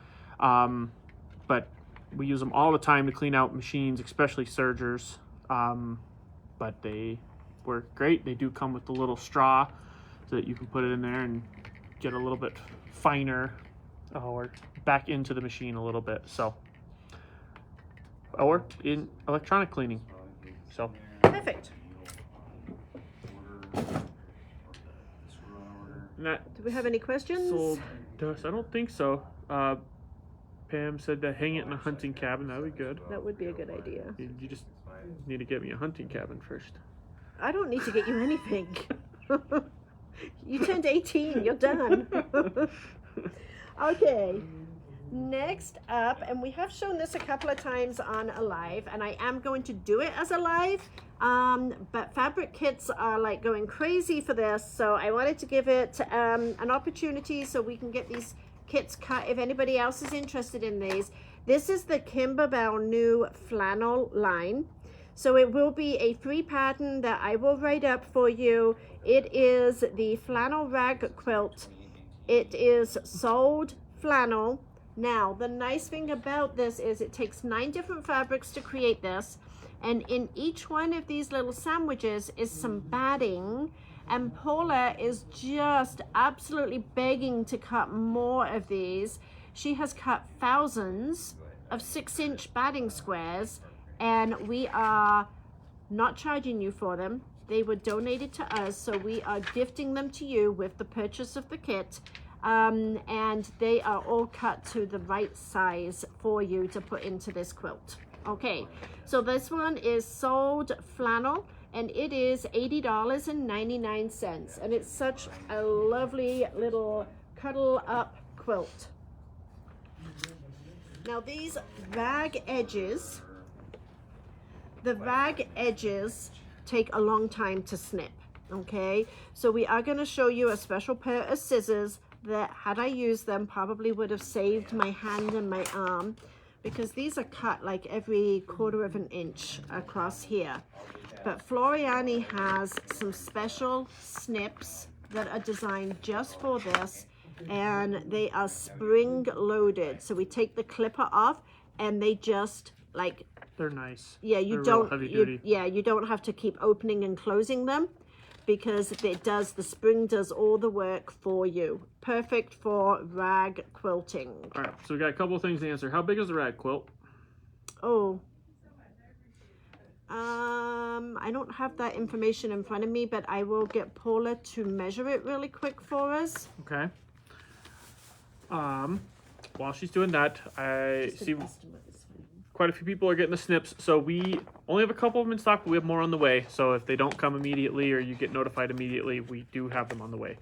But we use them all the time to clean out machines, especially sergers. But they work great. They do come with the little straw so that you can put it in there and get a little bit finer or back into the machine a little bit. So, or in electronic cleaning. So Perfect. and that Do we have any questions? sold dust. I don't think so. Pam said to hang it in a hunting cabin. That would be good. That would be a good idea. You just need to get me a hunting cabin first. I don't need to get you anything. You turned 18. You're done. Okay. Next up, and we have shown this a couple of times on a live, and I am going to do it as a live. But fabric kits are like going crazy for this, so I wanted to give it an opportunity so we can get these kits cut if anybody else is interested in these. This is the Kimberbell new flannel line. So it will be a free pattern that I will write up for you. It is the flannel rag quilt. It is sold flannel. Now, the nice thing about this is it takes 9 different fabrics to create this. And in each one of these little sandwiches is some batting. And Paula is just absolutely begging to cut more of these. She has cut thousands of 6-inch batting squares, and we are not charging you for them. They were donated to us, so we are gifting them to you with the purchase of the kit. And they are all cut to the right size for you to put into this quilt. Okay, so this one is sold flannel, and it is $80.99, and it's such a lovely little cuddle up quilt. Now these rag edges, the rag edges take a long time to snip. Okay, so we are going to show you a special pair of scissors that, had I used them, probably would have saved my hand and my arm, because these are cut like every 1/4 of an inch across here. But Floriani has some special snips that are designed just for this, and they are spring loaded. So we take the clipper off, and they just like, They're nice. yeah, you They're real don't, heavy you, duty. yeah, you don't have to keep opening and closing them, because it does, the spring does all the work for you. Perfect for rag quilting. All right, so we got a couple of things to answer. How big is the rag quilt? Oh, I don't have that information in front of me, but I will get Paula to measure it really quick for us. Okay. While she's doing that, I see quite a few people are getting the snips. So we only have a couple of them in stock, but we have more on the way. So if they don't come immediately or you get notified immediately, we do have them on the way.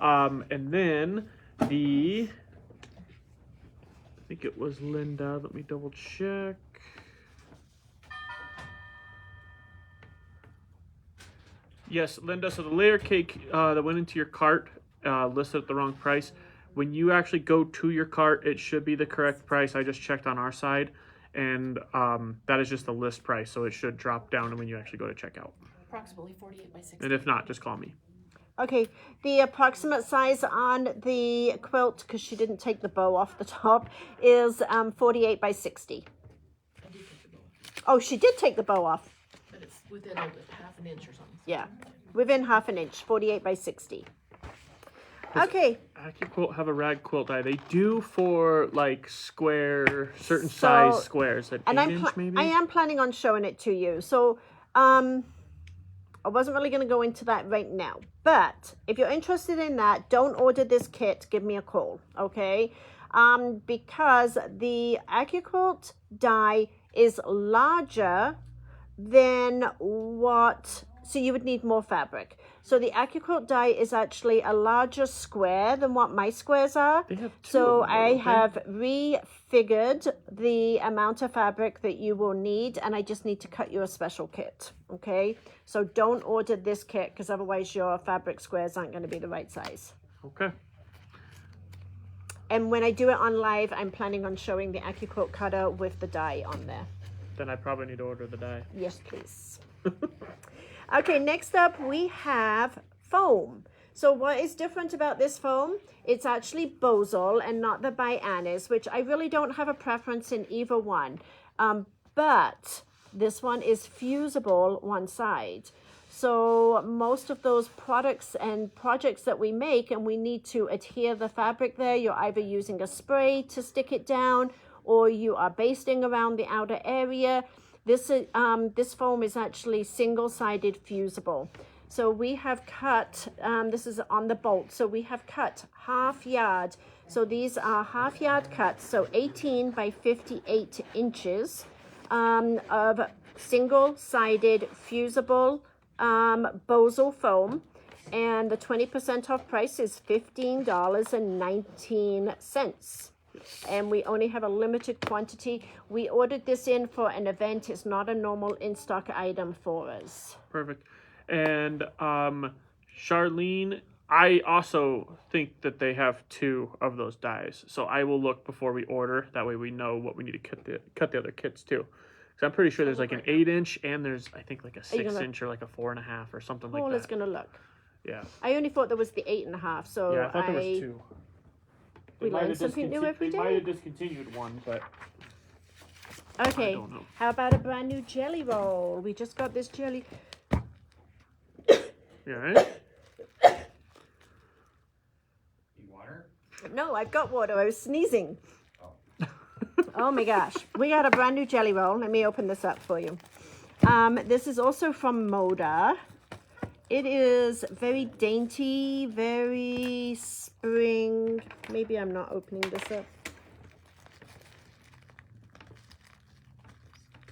And then I think it was Linda. Let me double check. Yes, Linda. So the layer cake that went into your cart listed at the wrong price. When you actually go to your cart, it should be the correct price. I just checked on our side, and that is just the list price, so it should drop down when you actually go to checkout. Approximately 48 by 60. And if not, just call me. Okay, the approximate size on the quilt, because she didn't take the bow off the top, is 48 by 60. I did take the bow, Oh, she did take the bow off. but it's within a half an inch or something. Yeah, within half an inch, 48 by 60. Okay, AccuQuilt have a rag quilt dye. They do for like square, certain So- size squares. An and 8-inch maybe. I am planning on showing it to you. So, I wasn't really going to go into that right now, but if you're interested in that, don't order this kit. Give me a call, okay? Because the AccuQuilt die is larger than what, so you would need more fabric. So the AccuQuilt die is actually a larger square than what my squares are. They have 2 So of them, I don't they? have refigured the amount of fabric that you will need, and I just need to cut you a special kit, okay? So don't order this kit, because otherwise your fabric squares aren't going to be the right size. Okay. And when I do it on live, I'm planning on showing the AccuQuilt cutter with the die on there. Then I probably need to order the dye. Yes, please. Okay, next up we have foam. So what is different about this foam? It's actually Bosal and not the Byannis, which I really don't have a preference in either one. But this one is fusible one side. So most of those products and projects that we make, and we need to adhere the fabric there, you're either using a spray to stick it down, or you are basting around the outer area. This foam is actually single-sided fusible. So we have cut, this is on the bolt, so we have cut half yard. So these are half yard cuts, so 18 by 58 inches of single-sided fusible Bosal foam. And the 20% off price is $15.19. And we only have a limited quantity. We ordered this in for an event. It's not a normal in-stock item for us. Perfect. And Charlene, I also think that they have 2 of those dyes. So I will look before we order. That way we know what we need to cut the other kits too. Because I'm pretty sure there's like an 8-inch and there's, I think, like a 6-inch or like a 4.5 or something like Oh, that. it's going to look. Yeah. I only thought there was the 8.5. So Yeah, I thought there was 2. We learn something new every They might have day. discontinued one, but Okay, I don't know. how about a brand new jelly roll? We just got this jelly. Yeah, right? Need water? No, I've got water. I was sneezing. Oh my gosh. We got a brand new jelly roll. Let me open this up for you. This is also from Moda. It is very dainty, very spring. Maybe I'm not opening this up.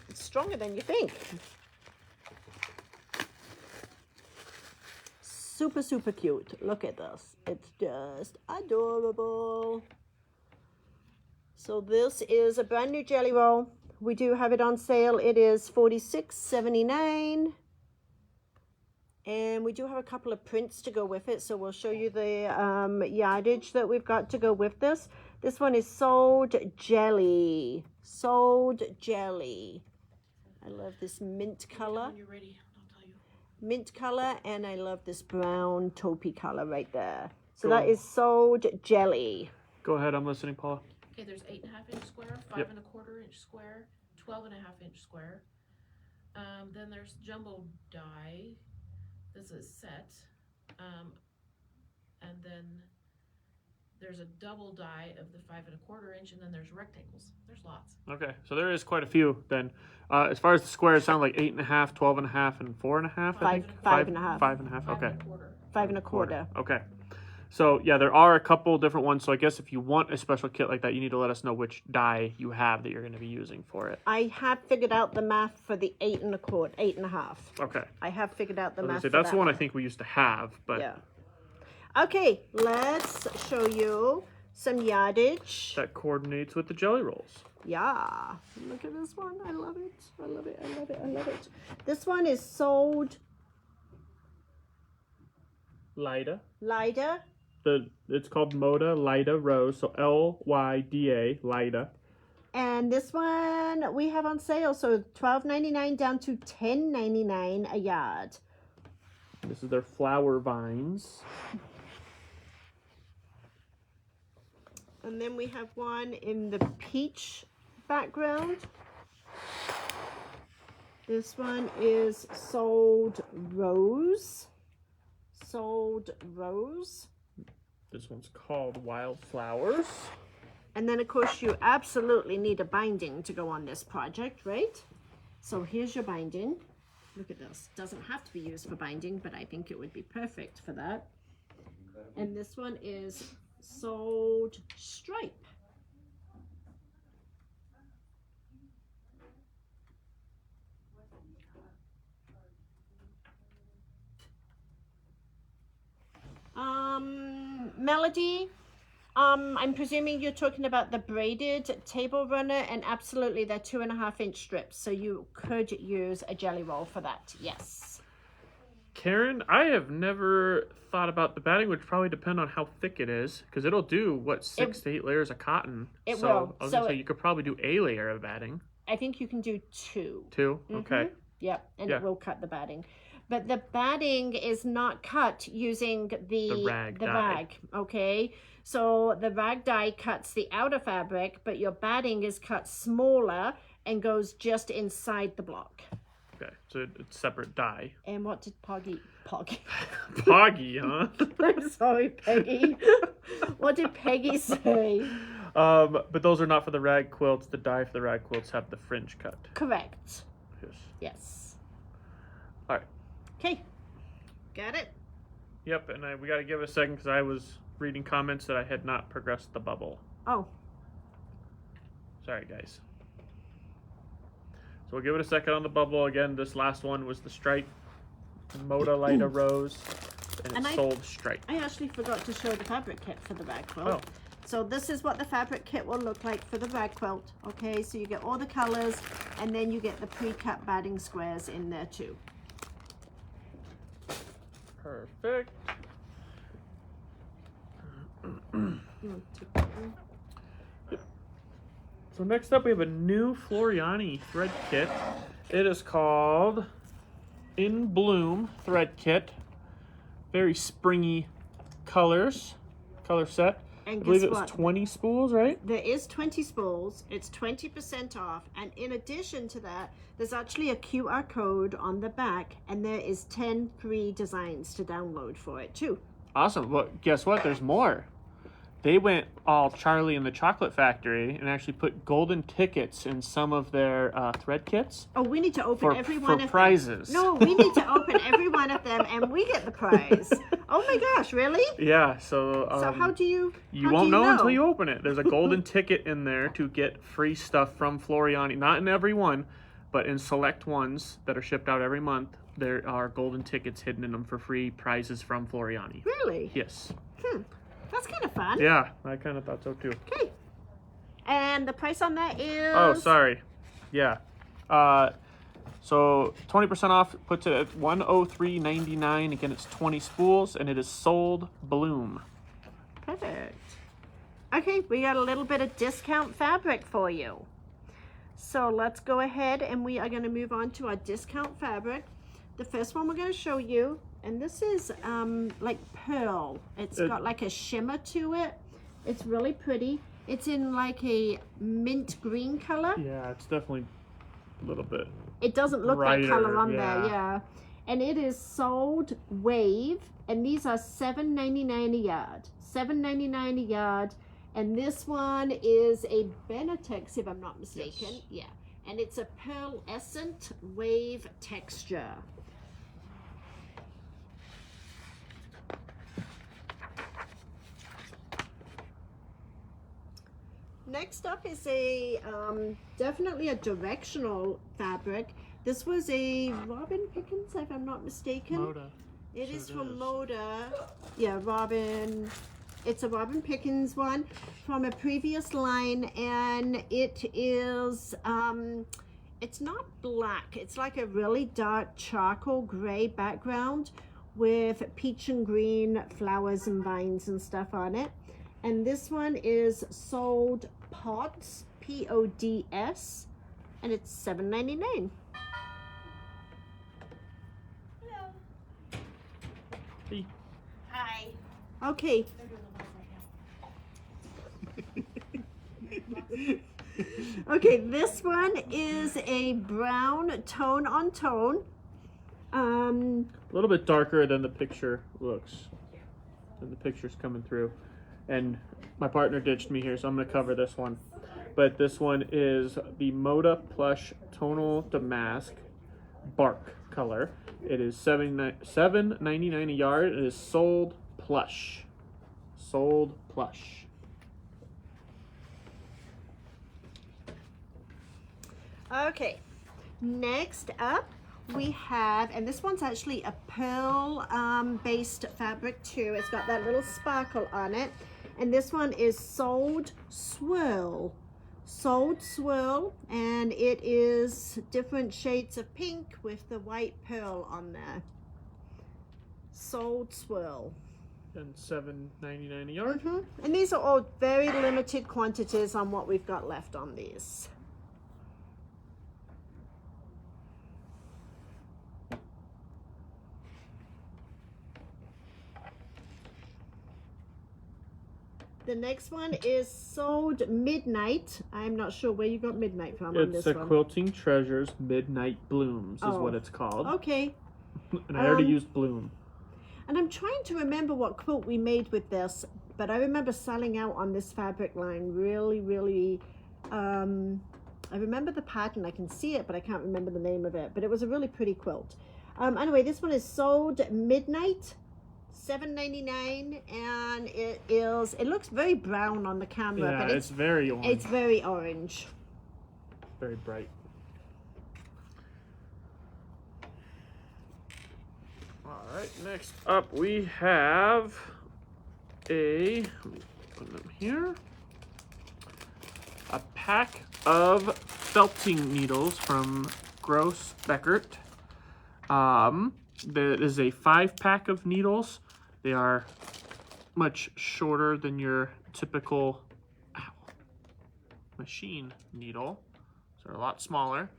It's stronger than you think. Super, super cute. Look at this. It's just adorable. So this is a brand new jelly roll. We do have it on sale. It is $46.79. And we do have a couple of prints to go with it. So we'll show you the yardage that we've got to go with this. This one is Sold Jelly. Sold Jelly. I love this mint color. When you're ready, I'll tell you. Mint color, and I love this brown taupey color right there. So Cool. that is Sold Jelly. Go ahead, I'm listening, Paula. Okay, there's 8.5 inch square, 5 Yep. 1/4 inch square, 12.5 inch square. Then there's jumbo die. This is set. And then there's a double die of the 5 1/4 inch, and then there's rectangles. There's lots. Okay, so there is quite a few then. As far as the squares, sound like 8.5, 12.5, and 4.5. I think. 5.5. 5.5. 5 Okay. 1/4. 5 1/4. Okay. So yeah, there are a couple different ones. So I guess if you want a special kit like that, you need to let us know which die you have that you're going to be using for it. I have figured out the math for the 8.25. Okay. I have figured out the I was gonna math. say, for that's that the one I think we used to have, but Yeah. Okay, let's show you some yardage. that coordinates with the jelly rolls. Yeah. Look at this one. I love it. I love it. I love it. I love it. This one is Sold Lyda. Lyda. It's called Moda Lyda Rose. So Lyda, Lyda. And this one we have on sale. So $12.99 down to $10.99 a yard. This is their flower vines. And then we have one in the peach background. This one is Sold Rose. Sold Rose. This one's called Wildflowers. And then of course you absolutely need a binding to go on this project, right? So here's your binding. Look at this. Doesn't have to be used for binding, but I think it would be perfect for that. And this one is Sold Stripe. Melody, I'm presuming you're talking about the braided table runner, and absolutely they're 2.5-inch strips, so you could use a jelly roll for that. Yes. Karen, I have never thought about the batting, which probably depend on how thick it is, because it'll do what 6 to 8 layers of cotton. It so will. I was So gonna say you could probably do a layer of batting. I think you can do 2. 2? Okay. Yep, and Yeah. it will cut the batting. But the batting is not cut using the rag dye. rag, okay? So the rag dye cuts the outer fabric, but your batting is cut smaller and goes just inside the block. Okay. So it's separate dye. And what did Poggy? Poggy, huh? I'm sorry, Peggy. What did Peggy say? But those are not for the rag quilts. The dye for the rag quilts have the fringe cut. Correct. Yes. Yes. All right. Okay. Got it? Yep, and we got to give it a second because I was reading comments that I had not progressed the bubble. Oh. Sorry, guys. So we'll give it a second on the bubble. Again, this last one was the stripe Moda Lita Rose, and And it's I- sold stripe. I actually forgot to show the fabric kit for the rag quilt. Oh. So this is what the fabric kit will look like for the rag quilt. Okay, so you get all the colors, and then you get the pre-cut batting squares in there too. Perfect. You want to take that one? So next up we have a new Floriani thread kit. It is called In Bloom thread kit. Very springy color set. And I believe guess it was what? 20 spools, right? There is 20 spools. It's 20% off, and in addition to that, there's actually a QR code on the back, and there is 10 free designs to download for it too. Awesome. Well, guess what? There's more. They went all Charlie and the Chocolate Factory and actually put golden tickets in some of their thread kits Oh, we need to open every one for of prizes. them. No, we need to open every one of them, and we get the prize. Oh my gosh, really? Yeah. So. So how do you? You how won't do know until you open it. There's a golden ticket in there to get free stuff from Floriani. Not in every one, but in select ones that are shipped out every month. There are golden tickets hidden in them for free prizes from Floriani. Really? Yes. That's kind of fun. Yeah, I kind of thought so too. Okay. And the price on that is? Oh, sorry. Yeah. So 20% off puts it at $103.99. Again, it's 20 spools, and it is sold Bloom. Perfect. Okay, we got a little bit of discount fabric for you. So let's go ahead and we are going to move on to our discount fabric. The first one we're going to show you, and this is like pearl. It's got like a shimmer to it. It's really pretty. It's in like a mint green color. Yeah, it's definitely a little bit. It doesn't look that Brighter, color on there, yeah. yeah. And it is sold wave, and these are $7.99 a yard. $7.99 a yard. And this one is a Benetex, if I'm not mistaken. Yes. Yeah. And it's a pearlescent wave texture. Next up is a definitely a directional fabric. This was a Robin Pickens, if I'm not mistaken. Moda. It So is it from is. Moda. Yeah, Robin. It's a Robin Pickens one from a previous line, and it is it's not black. It's like a really dark charcoal gray background with peach and green flowers and vines and stuff on it. And this one is sold Pods, Pods, and it's $7.99. Hey. Hi. Okay. They're doing the live right now. Okay, this one is a brown tone on tone. A little bit darker than the picture looks. and the picture's coming through. And my partner ditched me here, so I'm going to cover this one. But this one is the Moda Plush Tonal Damask Bark color. It is $7.99 a yard. It is sold plush. Sold plush. Okay, next up we have, and this one's actually a pearl based fabric too. It's got that little sparkle on it. And this one is Sold Swirl. Sold Swirl, and it is different shades of pink with the white pearl on there. Sold Swirl. And $7.99 a yard. And these are all very limited quantities on what we've got left on these. The next one is Sold Midnight. I'm not sure where you got Midnight from on this It's a one. Quilting Treasures Midnight Blooms is Oh. what it's called. Okay. And I already used bloom. And I'm trying to remember what quilt we made with this, but I remember selling out on this fabric line really, I remember the pattern. I can see it, but I can't remember the name of it. But it was a really pretty quilt. Anyway, this one is Sold Midnight, $7.99, and it looks very brown on the camera, Yeah, but it's very orange. it's very orange. Very bright. All right, next up we have let me put them here, a pack of felting needles from Gross Beckert. There is a 5-pack of needles. They are much shorter than your typical machine needle. So they're a lot smaller,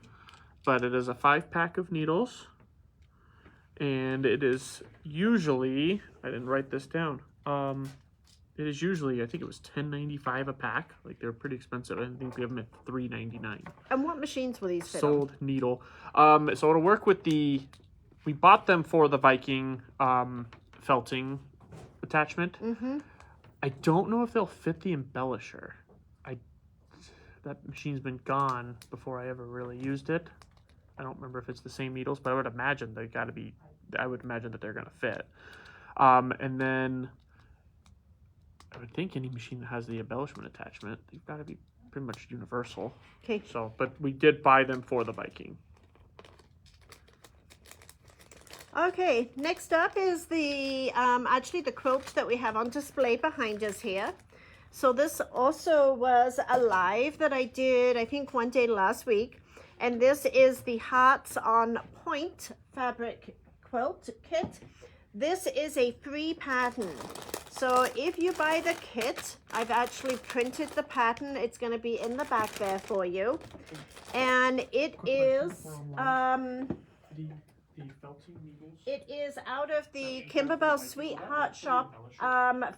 but it is a 5-pack of needles, and it is usually, I didn't write this down, it is usually, I think it was $10.95 a pack. Like, they're pretty expensive. I think we have them at $3.99. And what machines were these fit on? Sold needle. So it'll work with we bought them for the Viking felting attachment. I don't know if they'll fit the embellisher. That machine's been gone before I ever really used it. I don't remember if it's the same needles, but I would imagine I would imagine that they're gonna fit. And then I would think any machine that has the embellishment attachment, they've got to be pretty much universal. Okay. So, but we did buy them for the Viking. Okay, next up is the actually the quilt that we have on display behind us here. So this also was a live that I did, I think, one day last week. And this is the Hearts on Point fabric quilt kit. This is a free pattern. So if you buy the kit, I've actually printed the pattern. It's going to be in the back there for you. And it is it is out of the Kimberbell Sweetheart Shop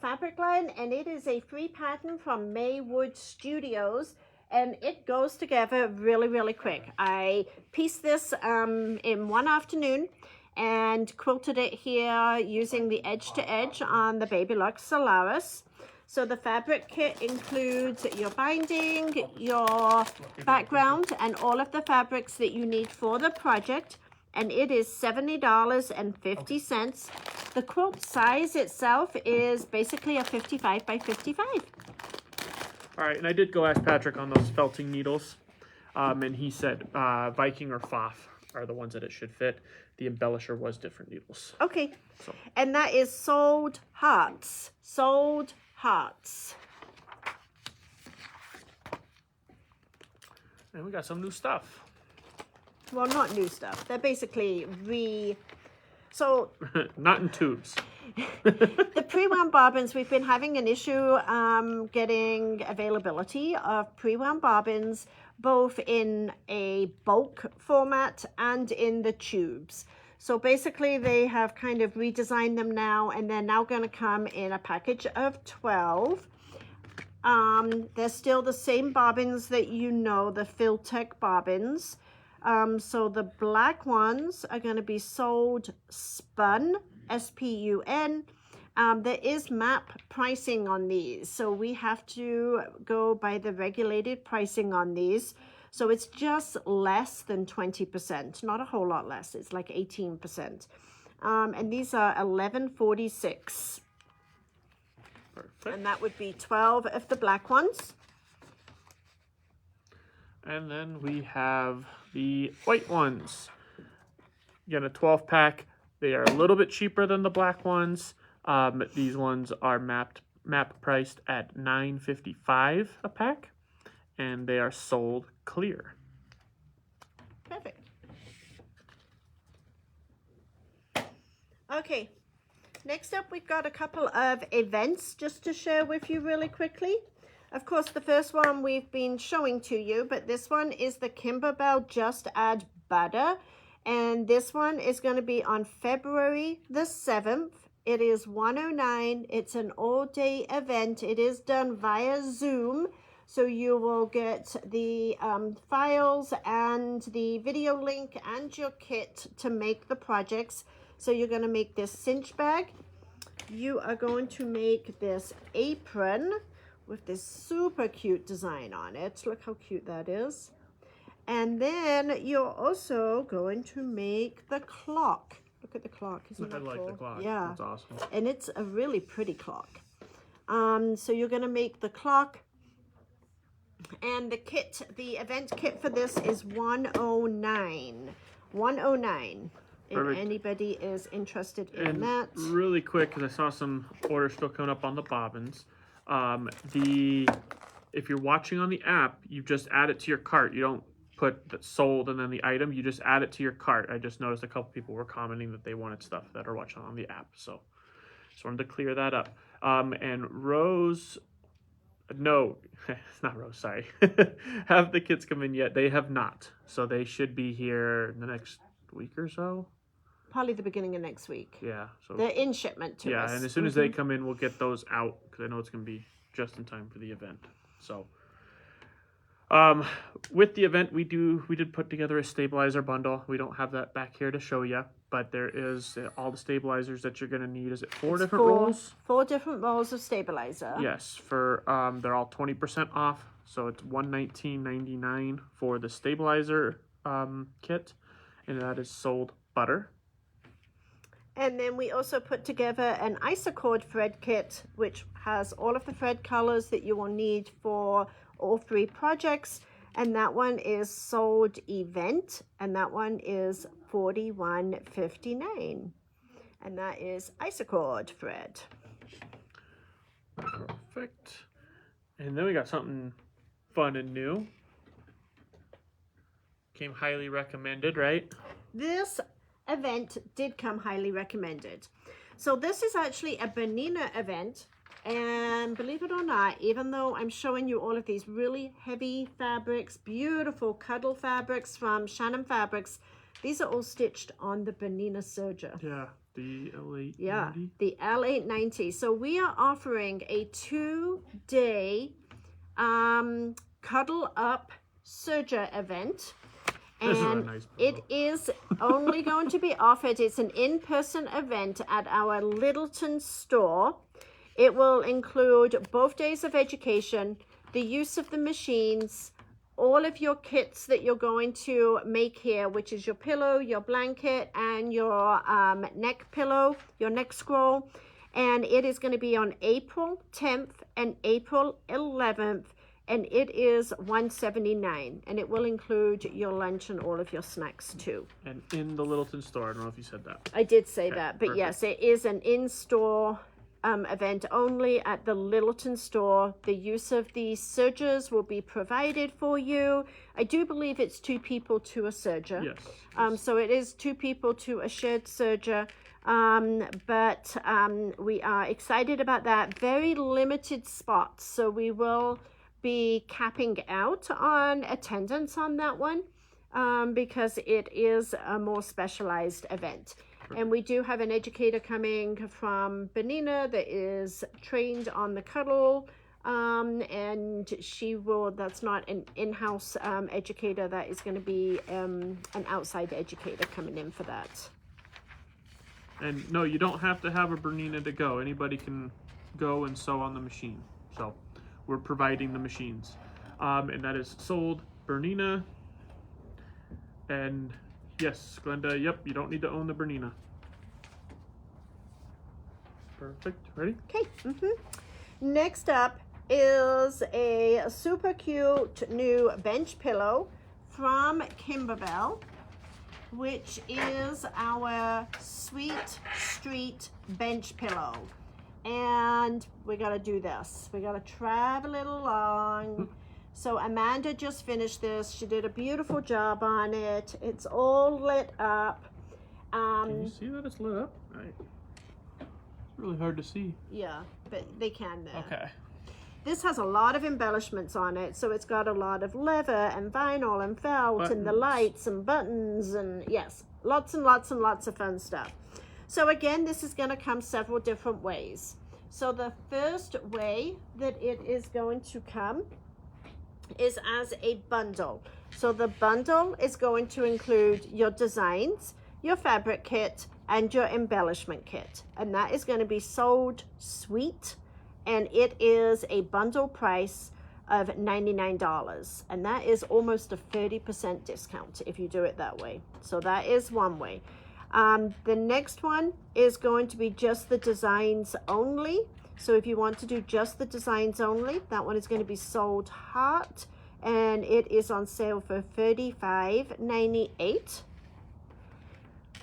fabric line, and it is a free pattern from Maywood Studios, and it goes together really quick. I pieced this in one afternoon and quilted it here using the edge to edge on the Baby Lux Solaris. So the fabric kit includes your binding, your background, and all of the fabrics that you need for the project. And it is $70.50. The quilt size itself is basically a 55 by 55. All right, and I did go ask Patrick on those felting needles, and he said Viking or Pfaff are the ones that it should fit. The embellisher was different needles. Okay, So. And that is Sold Hearts. Sold Hearts. And we got some new stuff. Well, not new stuff. They're basically So Not in tubes. the pre-wound bobbins, we've been having an issue getting availability of pre-wound bobbins, both in a bulk format and in the tubes. So basically they have kind of redesigned them now, and they're now going to come in a package of 12. They're still the same bobbins that you know, the Filtech bobbins. So the black ones are going to be sold spun, S-P-U-N, there is MAP pricing on these. So we have to go by the regulated pricing on these. So it's just less than 20%, not a whole lot less. It's like 18%. And these are $11.46. Perfect. And that would be 12 of the black ones. And then we have the white ones. Again, a 12 pack. They are a little bit cheaper than the black ones. These ones are map priced at $9.55 a pack, and they are sold clear. Perfect. Okay. Next up, we've got a couple of events just to share with you really quickly. Of course, the first one we've been showing to you, but this one is the Kimberbell Just Add Butter. And this one is going to be on February the 7th. It is 1:09. It's an all-day event. It is done via Zoom. So you will get the files and the video link and your kit to make the projects. So you're going to make this cinch bag. You are going to make this apron with this super cute design on it. Look how cute that is. And then you're also going to make the clock. Look at the clock. Isn't that I like cool? the clock. Yeah. That's awesome. And it's a really pretty clock. So you're going to make the clock. And the kit, the event kit for this is 109. 109. If Perfect. anybody is interested in And that. really quick, because I saw some orders still coming up on the bobbins. If you're watching on the app, you just add it to your cart. You don't put the sold and then the item. You just add it to your cart. I just noticed a couple people were commenting that they wanted stuff that are watching on the app. So just wanted to clear that up. And Rose, no, it's not Rose, sorry. Have the kits come in yet? They have not. So they should be here in the next week or so. Probably the beginning of next week. Yeah. So They're in shipment to us. yeah, and as soon as they come in, we'll get those out because I know it's going to be just in time for the event. So, with the event, we did put together a stabilizer bundle. We don't have that back here to show you, but there is all the stabilizers that you're going to need. Is it four different rolls? 4 different rolls of stabilizer. Yes, for they're all 20% off, so it's $119.99 for the stabilizer kit, and that is sold butter. And then we also put together an Isacord thread kit, which has all of the thread colors that you will need for all 3 projects. And that one is sold event, and that one is $41.59. And that is Isacord thread. Perfect. And then we got something fun and new. Came highly recommended, right? This event did come highly recommended. So this is actually a Bernina event, and believe it or not, even though I'm showing you all of these really heavy fabrics, beautiful cuddle fabrics from Shannon Fabrics, these are all stitched on the Bernina serger. Yeah, the L890. Yeah, the L890. So we are offering a 2-day cuddle up serger event. This is a And nice it bundle. is only going to be offered, it's an in-person event at our Littleton store. It will include both days of education, the use of the machines, all of your kits that you're going to make here, which is your pillow, your blanket, and your neck pillow, your neck scroll. And it is going to be on April 10th and April 11th. And it is $179, and it will include your lunch and all of your snacks too. And in the Littleton store. I don't know if you said that. I did say Okay, that, but perfect. yes, it is an in-store event only at the Littleton store. The use of the sergers will be provided for you. I do believe it's 2 people to a serger. Yes. So it is 2 people to a shared serger. But we are excited about that. Very limited spots, so we will be capping out on attendance on that one because it is a more specialized event. And we do have an educator coming from Bernina that is trained on the cuddle, and she will, that's not an in-house educator, that is going to be an outside educator coming in for that. And no, you don't have to have a Bernina to go. Anybody can go and sew on the machine. So we're providing the machines. And that is sold Bernina. And yes, Glenda, yep, you don't need to own the Bernina. Perfect. Ready? Okay. Next up is a super cute new bench pillow from Kimberbell, which is our Sweet Street bench pillow. And we gotta do this. We gotta travel it along. So Amanda just finished this. She did a beautiful job on it. It's all lit up. Can you see that it's lit up? It's really hard to see. Yeah, but they can there. Okay. This has a lot of embellishments on it, so it's got a lot of leather and vinyl and felt and the Buttons. lights and buttons and yes, lots and lots and lots of fun stuff. So again, this is going to come several different ways. So the first way that it is going to come is as a bundle. So the bundle is going to include your designs, your fabric kit, and your embellishment kit. And that is going to be sold sweet. And it is a bundle price of $99. And that is almost a 30% discount if you do it that way. So that is one way. The next one is going to be just the designs only. So if you want to do just the designs only, that one is going to be sold hot. And it is on sale for $35.98.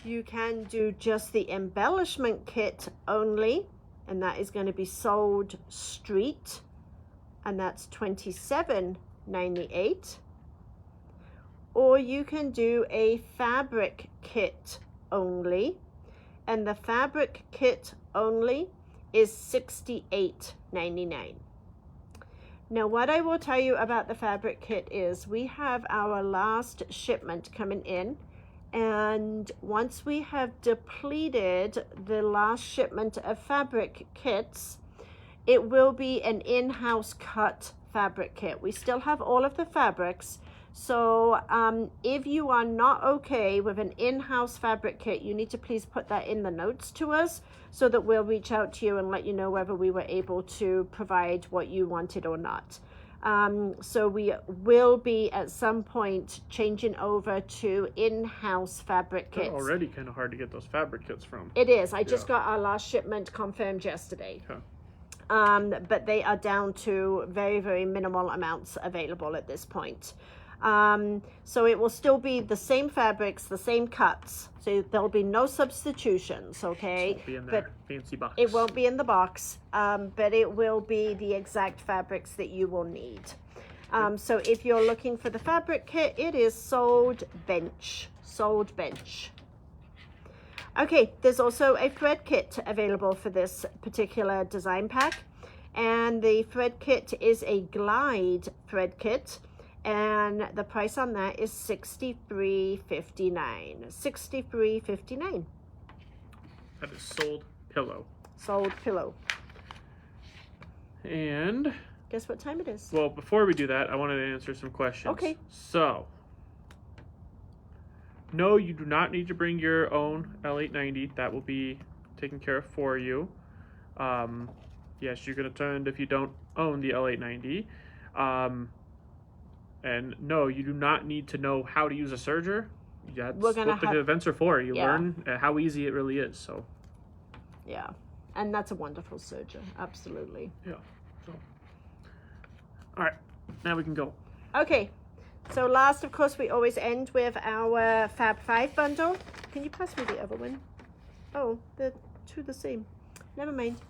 You can do just the embellishment kit only. And that is going to be sold street. And that's $27.98. Or you can do a fabric kit only. And the fabric kit only is $68.99. Now what I will tell you about the fabric kit is we have our last shipment coming in, and once we have depleted the last shipment of fabric kits, it will be an in-house cut fabric kit. We still have all of the fabrics. So if you are not okay with an in-house fabric kit, you need to please put that in the notes to us so that we'll reach out to you and let you know whether we were able to provide what you wanted or not. So we will be at some point changing over to in-house fabric They're kits. already kind of hard to get those fabric kits from. It is. I just Yeah. got our last shipment confirmed yesterday. Okay. But they are down to very, very minimal amounts available at this point. So it will still be the same fabrics, the same cuts. So there'll be no substitutions, okay? Won't be in But that fancy box. it won't be in the box, but it will be the exact fabrics that you will need. So if you're looking for the fabric kit, it is sold bench. Sold bench. Okay, there's also a thread kit available for this particular design pack. And the thread kit is a glide thread kit. And the price on that is $63.59. $63.59. That is sold pillow. Sold pillow. And, Guess what time it is? well, before we do that, I wanted to answer some questions. Okay. So, no, you do not need to bring your own L890. That will be taken care of for you. Yes, you're going to turn if you don't own the L890. And no, you do not need to know how to use a serger. That's We're gonna what the have- events are for. You Yeah. learn how easy it really is. So, Yeah. And that's a wonderful serger. Absolutely. yeah. So, all right, now we can go. Okay. So last, of course, we always end with our Fab 5 bundle. Can you pass me the other one? Oh, they're two the same. Never mind.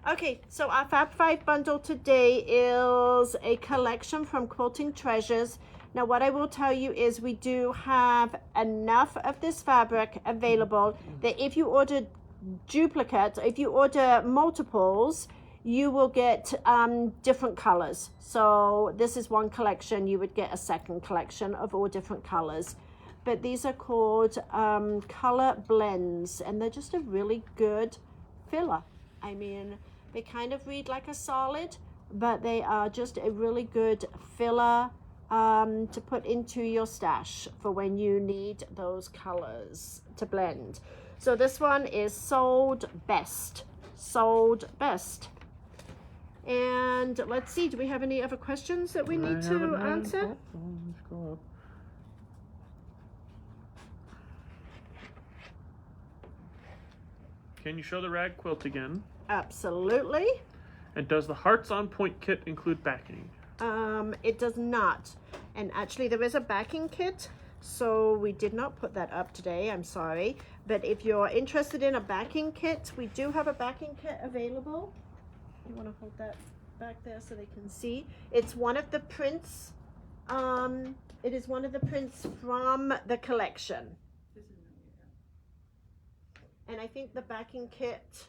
Okay, so our Fab 5 bundle today is a collection from Quilting Treasures. Now, what I will tell you is we do have enough of this fabric available that if you order duplicates, if you order multiples, you will get different colors. So this is one collection, you would get a second collection of all different colors. But these are called color blends, and they're just a really good filler. I mean, they kind of read like a solid, but they are just a really good filler to put into your stash for when you need those colors to blend. So this one is sold best. Sold best. And let's see, do we have any other questions that we need to answer? Let's go up. Can you show the rag quilt again? Absolutely. And does the Hearts on Point kit include backing? It does not. And actually there is a backing kit, so we did not put that up today, I'm sorry. But if you're interested in a backing kit, we do have a backing kit available. You want to hold that back there so they can see? It's one of the prints. It is one of the prints from the collection. And I think the backing kit,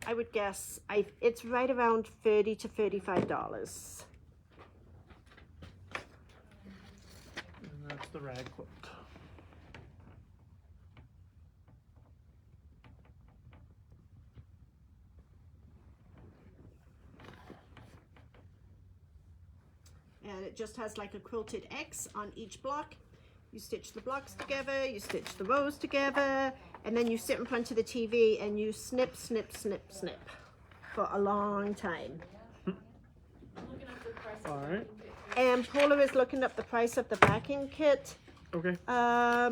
I would guess, it's right around $30 to $35. And that's the rag quilt. And it just has like a quilted X on each block. You stitch the blocks together, you stitch the rows together, and then you sit in front of the TV and you snip, snip, snip, snip for a long time. I'm looking up the price of All the right. backing kit. And Paula is looking up the price of the backing kit. Okay. I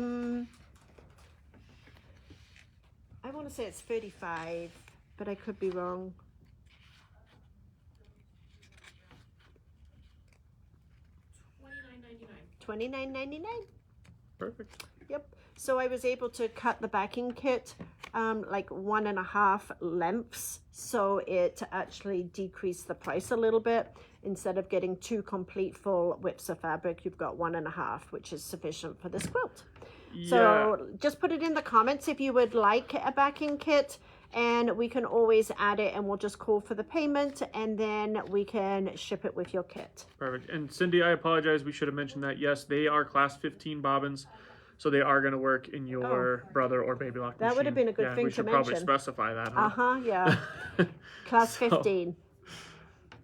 want to say it's 35, but I could be wrong. $29.99. Perfect. Yep. So I was able to cut the backing kit like 1.5 lengths, so it actually decreased the price a little bit. Instead of getting 2 complete full whips of fabric, you've got 1.5, which is sufficient for this quilt. Yeah. So just put it in the comments if you would like a backing kit, and we can always add it, and we'll just call for the payment, and then we can ship it with your kit. Perfect. And Cindy, I apologize. We should have mentioned that. Yes, they are class 15 bobbins, so they are going to work in your brother or baby lock That machine. would have been a good Yeah, thing we to should probably mention. specify that, huh? Yeah. Class So- 15.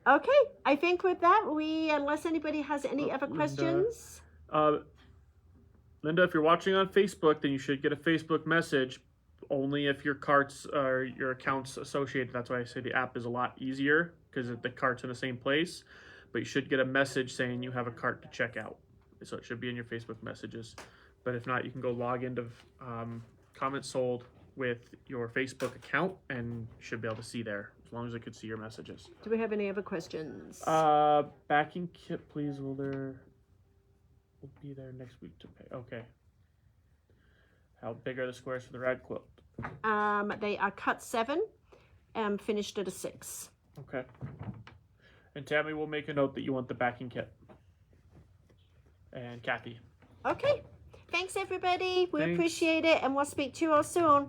Okay, I think with that, unless anybody has any other Linda. questions. Linda, if you're watching on Facebook, then you should get a Facebook message only if your carts or your accounts associated. That's why I say the app is a lot easier because the cart's in the same place. But you should get a message saying you have a cart to check out. So it should be in your Facebook messages. But if not, you can go log into Comments Sold with your Facebook account and you should be able to see there as long as I could see your messages. Do we have any other questions? Backing kit, please. Will be there next week to pay. Okay. How big are the squares for the rag quilt? They are cut 7 and finished at a 6. Okay. And Tammy will make a note that you want the backing kit. And Kathy. Okay, thanks everybody. We Thanks. appreciate it, and we'll speak to you all soon.